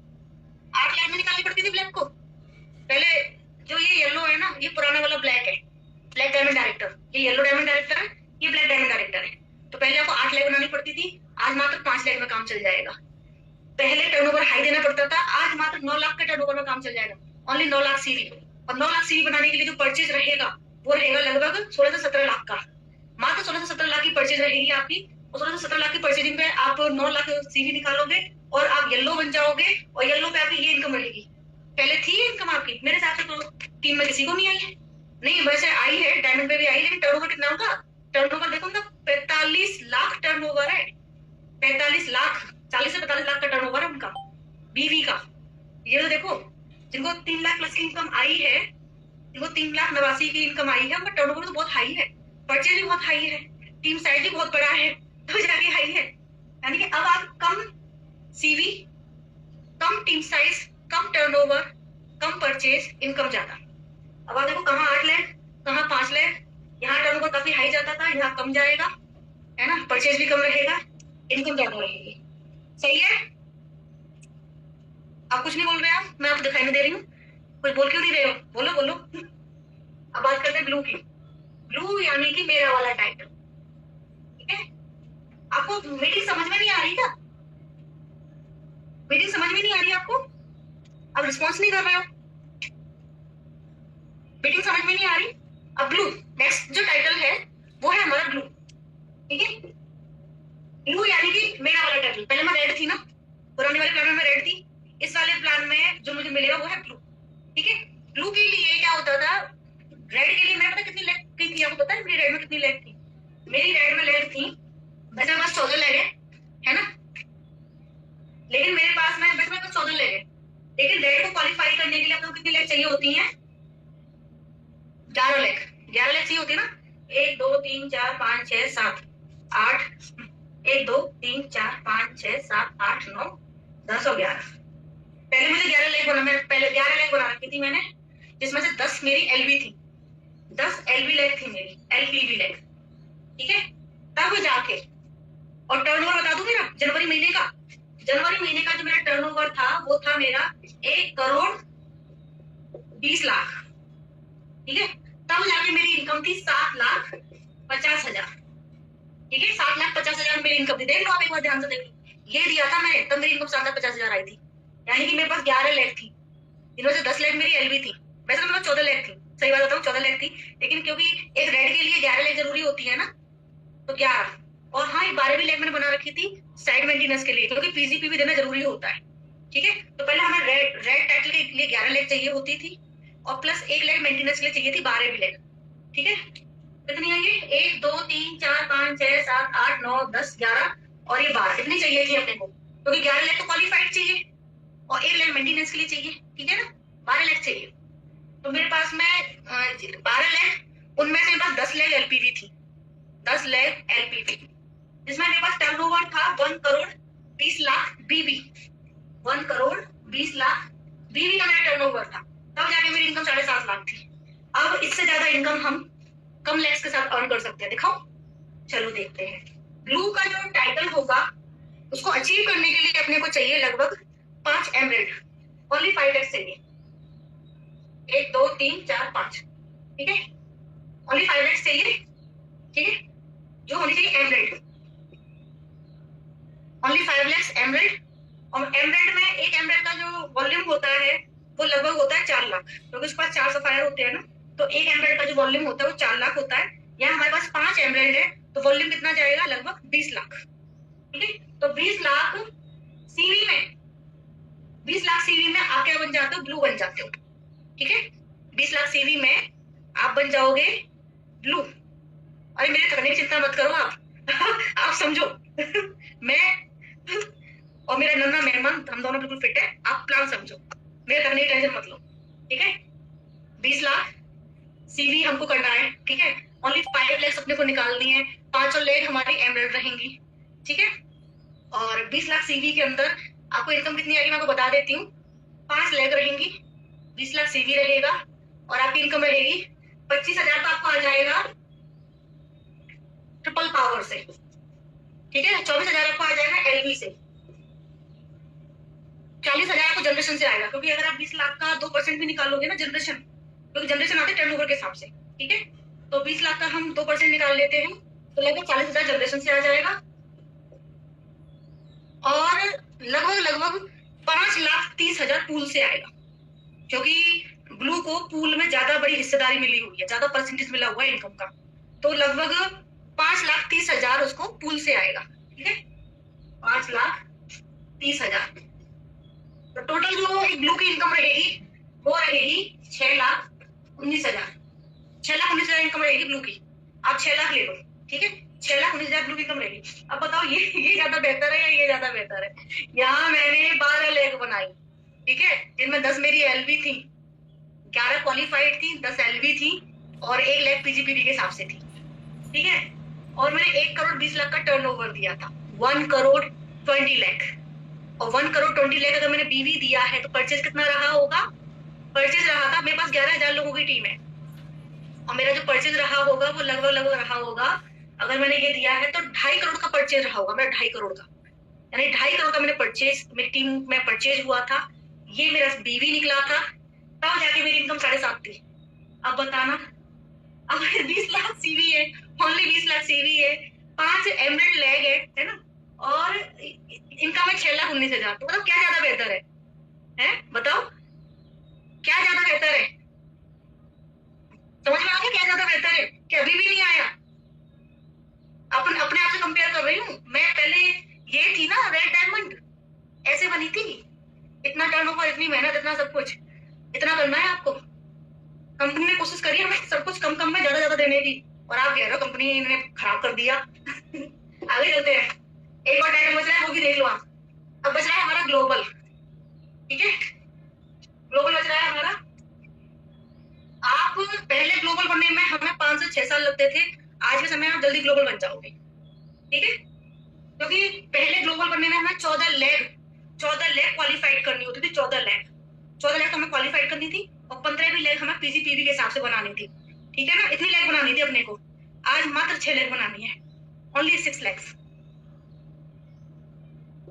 8 लाख में निकालनी पड़ती थी ब्लैक को पहले। जो ये येलो है ना, ये पुराना वाला ब्लैक है, ब्लैक डायमंड डायरेक्टर, ये येलो डायमंड डायरेक्टर है, ये ब्लैक डायमंड डायरेक्टर है। तो पहले आपको 8 लाख बनानी पड़ती थी, आज मात्र 5 लाख में काम चल जाएगा। पहले टर्नओवर हाई देना पड़ता था, आज मात्र 9 लाख के टर्नओवर में काम चल जाएगा, ओनली 9 लाख सीवी। और 9 लाख सीवी बनाने के लिए जो परचेज रहेगा वो रहेगा लगभग 16 से 17 लाख का, मात्र 16 से 17 लाख की परचेज रहेगी आपकी। और 16 से 17 लाख की परचेजिंग पे आप 9 लाख सीवी निकालोगे और आप येलो बन जाओगे, और येलो पे आपकी ये इनकम रहेगी। पहले थी इनकम आपकी, मेरे हिसाब से तो टीम में किसी को नहीं आई है, नहीं वैसे आई है, डायमंड पे भी आई, लेकिन टर्नओवर कितना होगा, टर्नओवर देखो ना 45 लाख टर्नओवर है, 45 लाख, 40 से 45 लाख का टर्नओवर है उनका बीवी का। ये तो देखो जिनको 3 लाख प्लस की इनकम आई है, जिनको 3,89,000 की इनकम आई है, उनका टर्नओवर तो बहुत हाई है, परचेज भी बहुत हाई है, टीम साइज भी बहुत बड़ा है, तो जाके हाई है। यानी कि अब आप कम सीवी, कम टीम साइज, कम टर्नओवर, कम परचेज, इनकम ज्यादा। अब आप देखो कहाँ 8 लाख, कहाँ 5 लाख, यहाँ टर्नओवर काफी हाई जाता था, यहाँ कम जाएगा, है ना, परचेज भी कम रहेगा, इनकम ज्यादा रहेगी। सही है, आप कुछ नहीं बोल रहे हैं, मैं आपको दिखाई नहीं दे रही हूँ, कुछ बोल क्यों नहीं रहे हो, बोलो बोलो। अब बात करते हैं ब्लू की। ब्लू यानी कि मेरा वाला टाइटल, ठीक है। आपको मीटिंग समझ में नहीं आ रही क्या, मीटिंग समझ में नहीं आ रही आपको, अब रिस्पॉन्स नहीं कर रहे हो, मीटिंग समझ में नहीं आ रही। अब ब्लू नेक्स्ट जो टाइटल है वो है हमारा ब्लू, ठीक है। ब्लू यानी कि मेरा वाला टाइटल, पहले मैं रेड थी ना, पुराने वाले प्लान में रेड थी, इस वाले प्लान में जो मुझे मिलेगा वो है ब्लू, ठीक है। ब्लू के लिए क्या होता था, रेड के लिए मैं पता कितनी लेग की थी, आपको पता है मेरी रेड में कितनी लेग थी, मेरी रेड में लेग थी वैसे पास 14 लेग है ना, लेकिन मेरे पास में वैसे मेरे पास 14 लेग है, लेकिन रेड को क्वालिफाई करने के लिए आपको कितनी लेग चाहिए होती है, 11 लेग, 11 लेग चाहिए होती है ना, 1 2 3 4 5 6 7 8, 1 2 3 4 5 6 7 8 9 10 और 11। पहले मुझे 11 लेग बना, मैं पहले 11 लेग बना रखी थी मैंने, जिसमें से 10 मेरी एलबी थी, 10 एलबी लेग थी मेरी, एलपीवी लेग, ठीक है। तब जाके और टर्नओवर बता दूं मेरा जनवरी महीने का जो मेरा टर्नओवर था वो था मेरा 1,20,00,000, ठीक है। तब जाके मेरी इनकम थी 7,50,000, ठीक है। 7,50,000 मेरी इनकम थी। देख लो आप एक बार ध्यान से देख लो, ये दिया था मैंने, तब मेरी इनकम 7,50,000 आई थी, यानी कि मेरे पास 11 लाख थी, इनमें से 10 लाख मेरी एलवी थी। वैसे तो मेरे पास 14 लाख थी, सही बात बताऊं 14 लाख थी, लेकिन क्योंकि एक रेड के लिए 11 लाख जरूरी होती है ना, तो 11, और हाँ 12 भी लाख मैंने बना रखी थी साइड मेंटेनेंस के लिए, क्योंकि पीजीपी भी देना जरूरी होता है, ठीक है। तो पहले हमें रेड टाइटल के लिए 11 लाख चाहिए होती थी, और प्लस 1 लाख मेंटेनेंस के लिए चाहिए थी 12 भी लाख, ठीक है। कितनी आई ये 1 2 3 4 5 6 7 8 9 10 11 और ये 12, इतनी चाहिए थी अपने को, क्योंकि 11 लाख तो क्वालिफाइड चाहिए और 1 लाख मेंटेनेंस के लिए चाहिए, ठीक है ना। 12 लाख चाहिए, तो मेरे पास में 12 लाख, उनमें से मेरे पास 10 लाख एलपीवी थी, 10 लाख एलपीवी, जिसमें मेरे पास टर्नओवर था 1,20,00,000 बीबी, 1,20,00,000 बीबी का मेरा टर्नओवर था, तब जाके मेरी इनकम 7.5 लाख थी। अब इससे ज्यादा इनकम हम कम लैक्स के साथ अर्न कर सकते हैं, दिखाओ, चलो देखते हैं। ब्लू का जो टाइटल होगा उसको अचीव करने के लिए अपने को चाहिए लगभग 5 एमरेल्ड, ओनली 5 लैक्स चाहिए, 1 2 3 4 5, ठीक है, ओनली 5 लैक्स चाहिए, ठीक है, जो होनी चाहिए एमरेल्ड, ओनली 5 लैक्स एमरेल्ड। और एमरेल्ड में एक एमरेल्ड का जो वॉल्यूम होता है वो लगभग होता है 4 लाख, क्योंकि उसके पास 4 सफायर होते हैं ना, तो एक एमरेल्ड का जो वॉल्यूम होता है वो 4 लाख होता है। यहाँ हमारे पास 5 एमरेल्ड है, तो वॉल्यूम कितना जाएगा, लगभग 20 लाख, ठीक है। तो 20 लाख सीवी में, 20 लाख सीवी में आप क्या बन जाते हो, ब्लू बन जाते हो, ठीक है। 20 लाख सीवी में आप बन जाओगे ब्लू। अरे मेरे थकने की चिंता मत करो आप आप समझो मैं और मेरा नन्ना मेहमान, हम दोनों बिल्कुल फिट है, आप प्लान समझो, मेरे थकने की टेंशन मत लो, ठीक है। 20 लाख सीवी हमको करना है, ठीक है। ओनली 5 लाख अपने को निकालनी है, 5 और लाख हमारी एमरेल्ड रहेंगी, ठीक है। और 20 लाख सीवी के अंदर आपको इनकम कितनी आएगी मैं आपको बता देती हूँ, 5 लाख रहेंगी, 20 लाख सीवी रहेगा, और आपकी इनकम रहेगी 25,000 तो आपको आ जाएगा ट्रिपल पावर से, ठीक है। 24,000 आपको आ जाएगा एलवी से, 40,000 आपको जनरेशन से आएगा, क्योंकि अगर आप 20 लाख का 2% भी निकालोगे ना जनरेशन, क्योंकि जनरेशन आते टर्नओवर के हिसाब से, ठीक है। तो 20 लाख का हम 2% निकाल लेते हैं, तो लगभग 40,000 जनरेशन से आ जाएगा, और लगभग 5,30,000 पूल से आएगा, क्योंकि ब्लू को पूल में ज्यादा बड़ी हिस्सेदारी मिली हुई है, ज्यादा परसेंटेज मिला हुआ है इनकम का, तो लगभग 5,30,000 उसको पूल से आएगा, ठीक है, 5,30,000। तो टोटल जो एक ब्लू की इनकम रहेगी वो रहेगी 6,19,000, 6,19,000 इनकम रहेगी ब्लू की। आप 6 लाख ले लो, ठीक है, 6,19,000 ब्लू की इनकम रहेगी। अब बताओ ये ज्यादा बेहतर है या ये ज्यादा बेहतर है। यहाँ मैंने 12 लाख बनाई, ठीक है, जिनमें 10 मेरी एलवी थी, 11 क्वालिफाइड थी, 10 एलवी थी, और 1 लाख पीजीपीबी के हिसाब से थी, ठीक है। और मैंने 1,20,00,000 का टर्नओवर दिया था, 1,20,00,000, और 1,20,00,000 अगर मैंने बीवी दिया है तो परचेज कितना रहा होगा, परचेज रहा था, मेरे पास 11,000 लोगों की टीम है, और मेरा जो परचेज रहा होगा वो लगभग रहा होगा, अगर मैंने ये दिया है तो 2.5 करोड़ का परचेज रहा होगा मेरा, 2.5 करोड़ का, यानी 2.5 करोड़ का मैंने परचेज, मेरी टीम में परचेज हुआ था, ये मेरा बीवी निकला था, तब जाके मेरी इनकम 7.5 थी। अब बताना, अब 20 लाख सीवी है, ओनली 20 लाख सीवी है, 5 एमरेल्ड लैग है ना, और इनकम है 6,19,000, तो मतलब क्या ज्यादा बेहतर है बताओ, क्या ज्यादा बेहतर है, समझ में आ गया क्या ज्यादा बेहतर है, कि अभी भी नहीं आया, अपने आप से कंपेयर कर रही हूँ मैं। पहले ये थी ना रेड डायमंड, ऐसे बनी थी, इतना टर्नओवर, इतनी मेहनत, इतना सब कुछ, इतना करना है आपको। कंपनी ने कोशिश करी हमें सब कुछ कम में ज्यादा देने की, और आप कह रहे हो कंपनी ने खराब कर दिया आगे चलते हैं, एक और टाइटल बच रहा है वो भी देख लो आप। अब बच रहा है हमारा ग्लोबल, ठीक है, ग्लोबल बच रहा है हमारा। आप पहले ग्लोबल बनने में हमें 5 से 6 साल लगते थे, आज के समय में आप जल्दी ग्लोबल बन जाओगे, ठीक है, क्योंकि पहले ग्लोबल बनने में हमें 14 लाख क्वालिफाइड करनी होती थी, 14 लाख हमें क्वालिफाइड करनी थी, और 15 भी लाख हमें पीजीपीबी के हिसाब से बनानी थी, ठीक है ना, इतनी लाख बनानी थी अपने को। आज मात्र 6 लाख बनानी है, ओनली 6 लाख,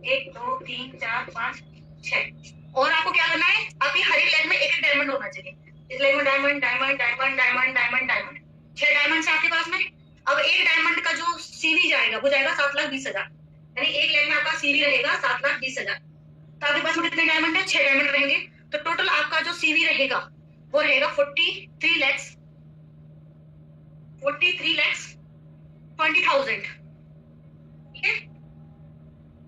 1 2 3 4 5 6। और आपको क्या करना है, आपकी हर एक लेग में एक एक डायमंड होना चाहिए। इस लेग में diamond diamond diamond diamond diamond diamond, 6 diamond है आपके पास में। अब एक डायमंड का जो सीवी जाएगा वो जाएगा 7,20,000, यानी एक लेग में आपका सीवी रहेगा 7,20,000। तो आपके पास में कितने डायमंड है, 6 डायमंड रहेंगे। तो टोटल आपका जो सीवी रहेगा वो रहेगा 43 lakhs 20,000। ठीक है,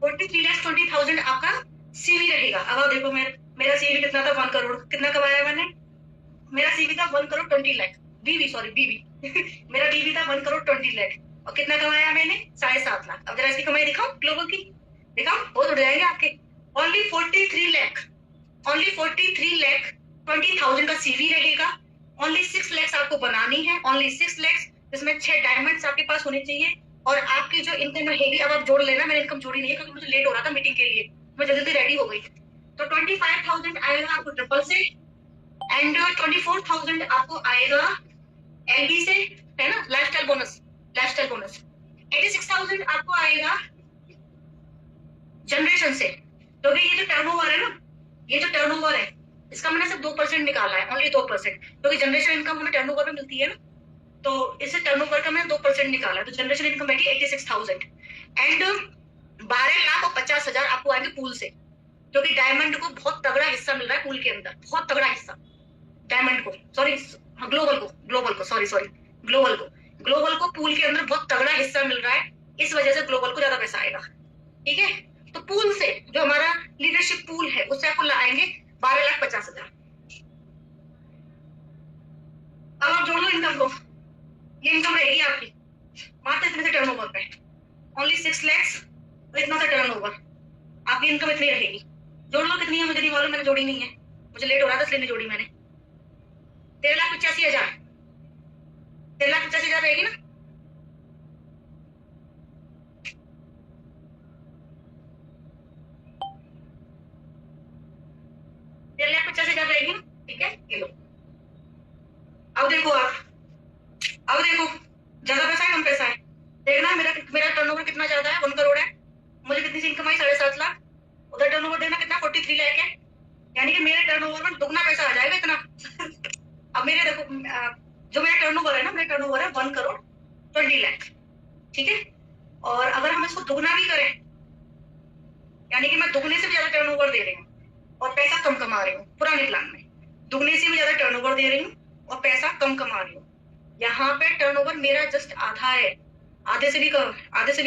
43,20,000 आपका सीवी रहेगा। अब आप देखो मेरा सीवी कितना था, 1 करोड़। कितना कमाया मैंने, मेरा सीवी था 1 करोड़ 20 लाख। बीवी, सॉरी बीवी मेरा बीवी था 1 करोड़ 20 लाख। और कितना कमाया मैंने, 7.5 लाख। अब जरा इसकी कमाई दिखाओ, ग्लोबल की दिखाओ, बहुत उड़ जाएंगे आपके। ओनली 43 लाख, ओनली 43 लाख 20,000 का सीवी रहेगा। ओनली 6 lakhs आपको बनानी है, ओनली 6 lakhs, जिसमें 6 डायमंड्स आपके पास होने चाहिए। और आपकी जो इनकम रहेगी, अब आप जोड़ लेना, मैंने इनकम जोड़ी नहीं है क्योंकि मुझे लेट हो रहा था मीटिंग के लिए, मैं जल्दी जल्दी रेडी हो गई। तो 25,000 आएगा आपको ट्रिपल से, एंड 24,000 आपको आएगा एलबी से, है ना, लाइफस्टाइल बोनस, लाइफस्टाइल बोनस। 86,000 आपको आएगा जनरेशन से, क्योंकि ये जो टर्नओवर है ना, ये जो टर्नओवर है इसका मैंने सिर्फ 2% निकाला है, ओनली 2%, क्योंकि जनरेशन इनकम हमें टर्नओवर में मिलती है ना, तो इससे टर्नओवर का मैंने 2% निकाला है। तो जनरेशन इनकम बैठी 86,000, एंड 12,50,000 आपको आएंगे पूल से, क्योंकि डायमंड को बहुत तगड़ा हिस्सा मिल रहा है पूल के अंदर, बहुत तगड़ा हिस्सा डायमंड को, सॉरी ग्लोबल को ग्लोबल को पूल के अंदर बहुत तगड़ा हिस्सा मिल रहा है, इस वजह से ग्लोबल को ज्यादा पैसा आएगा। ठीक है, तो पूल से जो हमारा लीडरशिप पूल है उससे आपको लाएंगे 12,50,000। अब आप जोड़ लो इनकम को, ये इनकम रहेगी आपकी मात्र इतने से टर्नओवर पे, ओनली 6 lakhs, इतना सा टर्नओवर, आपकी इनकम इतनी रहेगी। जोड़ लो कितनी है, मुझे नहीं मालूम, मैंने जोड़ी नहीं है, मुझे लेट हो रहा था इसलिए नहीं जोड़ी मैंने। 13,85,000, 13,85,000 रहेगी ना। रहेगी ना, ठीक है, ये लो। अब देखो आप, अब देखो ज्यादा पैसा है कम पैसा है, देखना मेरा टर्नओवर कितना ज्यादा है, 1 करोड़ है, मुझे कितनी सी इनकम आई, 7.5 लाख। उधर टर्नओवर देखना कितना, 43 लाख है, यानी कि मेरे टर्नओवर में दुगना पैसा आ जाएगा इतना अब मेरे देखो जो मेरा टर्नओवर है ना, मेरा टर्नओवर है 1 करोड़ 20 लाख, ठीक है। और अगर हम इसको दुगना भी करें, यानी कि मैं दुगने से भी ज्यादा टर्नओवर दे रही हूँ और पैसा कम कमा रही हूँ, पुराने प्लान में दुगने से भी ज्यादा टर्नओवर दे रही हूँ और पैसा कम कमा रही हूँ। यहाँ पे टर्नओवर मेरा जस्ट आधा है, आधे से भी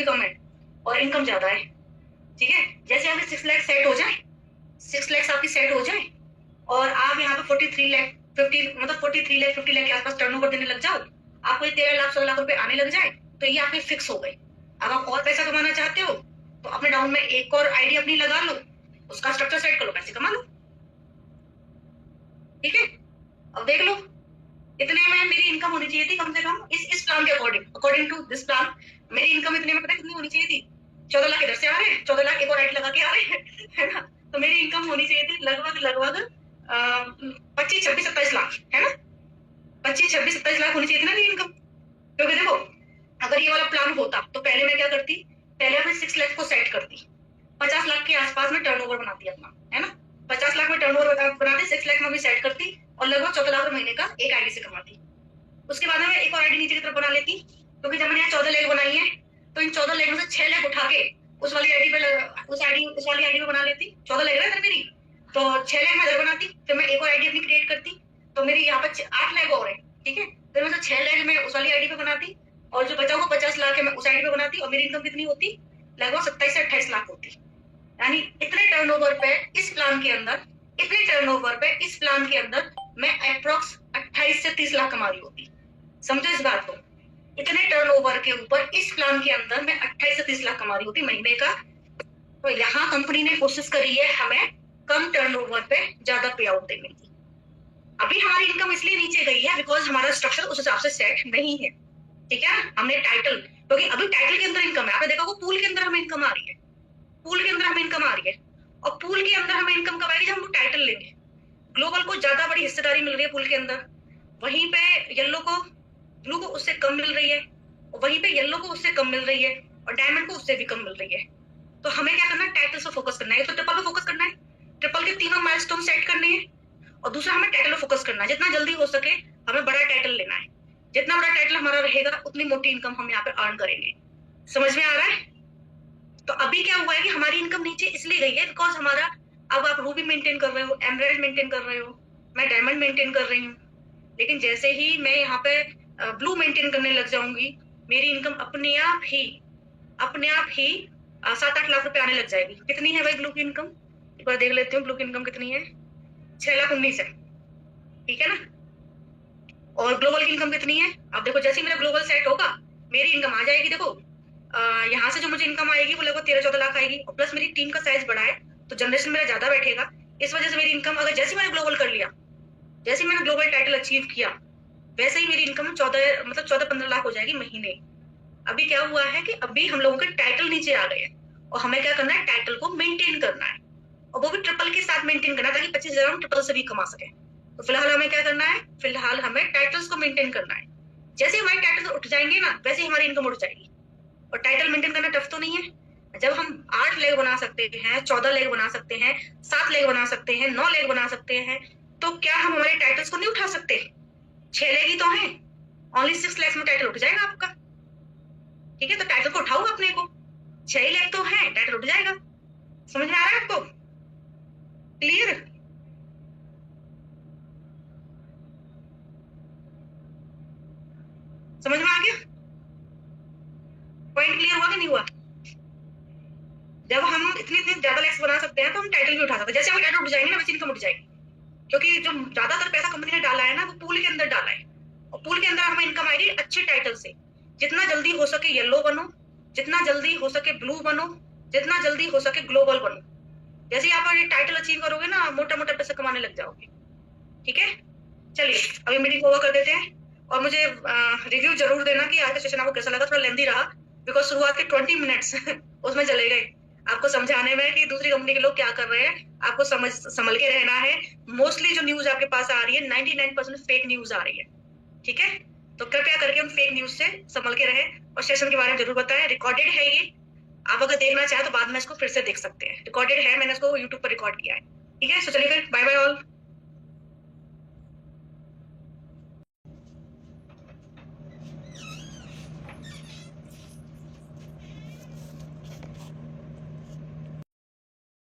कम है, और इनकम ज्यादा है। ठीक है, जैसे आपकी 6 लाख सेट हो जाए, 6 लाख आपकी सेट हो जाए, और आप यहाँ पे 43 लाख 50 मतलब 43 लाख 50 लाख के आसपास टर्नओवर देने लग जाओ, आपको 13 लाख 16 लाख रुपए आने लग जाए, तो ये आपके फिक्स हो गए। अब आप और पैसा कमाना चाहते हो तो अपने डाउन में एक और आईडी अपनी लगा लो, उसका स्ट्रक्चर सेट कर लो, पैसे कमा लो। ठीक है, अब देख लो इतने में मेरी इनकम होनी चाहिए थी कम से कम, इस प्लान के अकॉर्डिंग टू दिस प्लान मेरी इनकम इतने में पता कितनी होनी चाहिए थी, 14 लाख इधर से आ रहे हैं, 14 लाख एक और आईडी लगा के आ रहे हैं है ना। तो मेरी इनकम होनी चाहिए थी लगभग 25 26 27 लाख, है ना, 25 26 27 लाख होनी चाहिए थी ना मेरी इनकम। क्योंकि देखो अगर ये वाला प्लान होता तो पहले मैं क्या करती, पहले मैं 6 लाख को सेट करती, 50 लाख के आसपास में टर्नओवर बनाती अपना, है ना, 50 लाख में टर्नओवर बनाती, 6 लाख में भी सेट करती, और लगभग 14 लाख महीने का एक आईडी से कमाती। उसके बाद में एक और आईडी नीचे की तरफ बना लेती, क्योंकि जब मैंने यहाँ 14 लेग बनाई है तो इन 14 लेग में से 6 लेग उठा के उस वाली आईडी पे उस वाली आईडी पे बना लेती। 14 लेग है मेरी, तो 6 लेग में इधर बनाती, फिर मैं एक और आईडी अपनी क्रिएट करती, तो मेरी यहाँ पर 8 लेग और है, ठीक है, फिर मैं 6 लेग में उस वाली आईडी पे बनाती, और जो बचा हुआ 50 लाख है मैं उस आईडी पे बनाती, और मेरी इनकम कितनी होती, लगभग 27 से 28 लाख होती। यानी इतने टर्नओवर पे इस प्लान के अंदर, इतने टर्नओवर पे इस प्लान के अंदर मैं अप्रोक्स 28 से 30 लाख कमा रही होती। समझो इस बात को, इतने टर्नओवर के ऊपर इस प्लान के अंदर मैं 28 से 30 लाख कमा रही होती महीने का। तो यहाँ कंपनी ने कोशिश करी है हमें कम टर्नओवर पे ज्यादा पे आउट देने की। अभी हमारी इनकम इसलिए नीचे गई है बिकॉज हमारा स्ट्रक्चर उस हिसाब से सेट नहीं है, ठीक है। हमने टाइटल, क्योंकि अभी टाइटल के अंदर इनकम है, आपने देखा वो पूल के अंदर हमें इनकम आ रही है, पूल के अंदर हमें इनकम आ रही है, और पूल के अंदर हमें इनकम कब आएगी जब हम टाइटल लेंगे। ग्लोबल को ज्यादा बड़ी हिस्सेदारी मिल रही है पूल के अंदर, वहीं पे येलो को, ब्लू को उससे कम मिल रही है, और वहीं पे येलो को उससे कम मिल रही है, और डायमंड को उससे भी कम मिल रही है। तो हमें क्या करना है, टाइटल्स पर फोकस करना है। एक तो ट्रिपल पे फोकस करना है, ट्रिपल के तीनों माइलस्टोन सेट करने हैं, और दूसरा हमें टाइटल पे फोकस करना है। जितना जल्दी हो सके हमें बड़ा टाइटल लेना है। जितना बड़ा टाइटल हमारा रहेगा उतनी मोटी इनकम हम यहाँ पे अर्न करेंगे। समझ में आ रहा है? तो अभी क्या हुआ है कि हमारी इनकम नीचे इसलिए गई है बिकॉज हमारा, अब आप रूबी मेंटेन कर रहे हो, एमराल्ड मेंटेन कर रहे हो, मैं डायमंड मेंटेन कर रही हूँ, लेकिन जैसे ही मैं यहाँ पे ब्लू मेंटेन करने लग जाऊंगी, मेरी इनकम अपने आप ही 7-8 लाख रुपए आने लग जाएगी। कितनी है भाई ब्लू की इनकम? एक बार देख लेती हूँ ब्लू की इनकम कितनी है। 6,19,00,000 है, ठीक है ना। और ग्लोबल की इनकम कितनी है? अब देखो, जैसे ही मेरा ग्लोबल सेट होगा मेरी इनकम आ जाएगी। देखो यहाँ से जो मुझे इनकम आएगी वो लगभग 13-14 लाख आएगी, और प्लस मेरी टीम का साइज बड़ा है तो जनरेशन मेरा ज्यादा बैठेगा। इस वजह से मेरी इनकम, अगर जैसे मैंने ग्लोबल कर लिया, जैसे मैंने ग्लोबल टाइटल अचीव किया, वैसे ही मेरी इनकम 14-15 लाख हो जाएगी महीने। अभी क्या हुआ है कि अभी हम लोगों के टाइटल नीचे आ गए हैं, और हमें क्या करना है, टाइटल को मेंटेन करना है, और वो भी ट्रिपल के साथ मेंटेन करना है, ताकि 25,000 हम ट्रिपल से भी कमा सके। तो फिलहाल हमें क्या करना है, फिलहाल हमें टाइटल्स को मेंटेन करना है। जैसे हमारे टाइटल उठ जाएंगे ना, वैसे ही हमारी इनकम उठ जाएगी। और टाइटल मेंटेन करना टफ तो नहीं है। जब हम 8 लेग बना सकते हैं, 14 लेग बना सकते हैं, 7 लेग बना सकते हैं, 9 लेग बना सकते हैं, तो क्या हम हमारे टाइटल्स को नहीं उठा सकते? 6 लेग ही तो है, ओनली 6 लेग्स में टाइटल उठ जाएगा आपका। ठीक है, तो टाइटल को उठाओ अपने को, 6 लेग तो है, टाइटल उठ जाएगा। समझ में आ रहा है आपको? क्लियर? समझ में आ गया? पॉइंट क्लियर हुआ कि नहीं हुआ? जब हम इतनी ज्यादा लेग्स बना सकते हैं तो हम टाइटल भी उठा सकते हैं। जैसे हम टाइटल उठ जाएंगे ना, वैसे इनकम उठ जाएगी, क्योंकि जो ज्यादातर पैसा कंपनी ने डाला है ना, वो पूल के अंदर डाला है, और पूल के अंदर हमें इनकम आएगी अच्छे टाइटल से। जितना जल्दी हो सके येलो बनो, जितना जल्दी हो सके ब्लू बनो, जितना जल्दी हो सके ग्लोबल बनो। जैसे आप टाइटल अचीव करोगे ना, मोटा मोटा पैसा कमाने लग जाओगे। ठीक है, चलिए अभी मीटिंग ओवर कर देते हैं, और मुझे रिव्यू जरूर देना कि आज का सेशन आपको कैसा लगा। थोड़ा लेंदी रहा बिकॉज शुरुआत के 20 मिनट्स उसमें चले गए आपको समझाने में कि दूसरी कंपनी के लोग क्या कर रहे हैं। आपको संभल के रहना है। मोस्टली जो न्यूज आपके पास आ रही है 99% फेक न्यूज आ रही है। ठीक है, तो कृपया करके हम फेक न्यूज से संभल के रहें, और सेशन के बारे में जरूर बताएं। रिकॉर्डेड है ये, आप अगर देखना चाहें तो बाद में इसको फिर से देख सकते हैं। रिकॉर्डेड है, मैंने इसको यूट्यूब पर रिकॉर्ड किया है। ठीक है, तो चलिए फिर बाय बाय ऑल।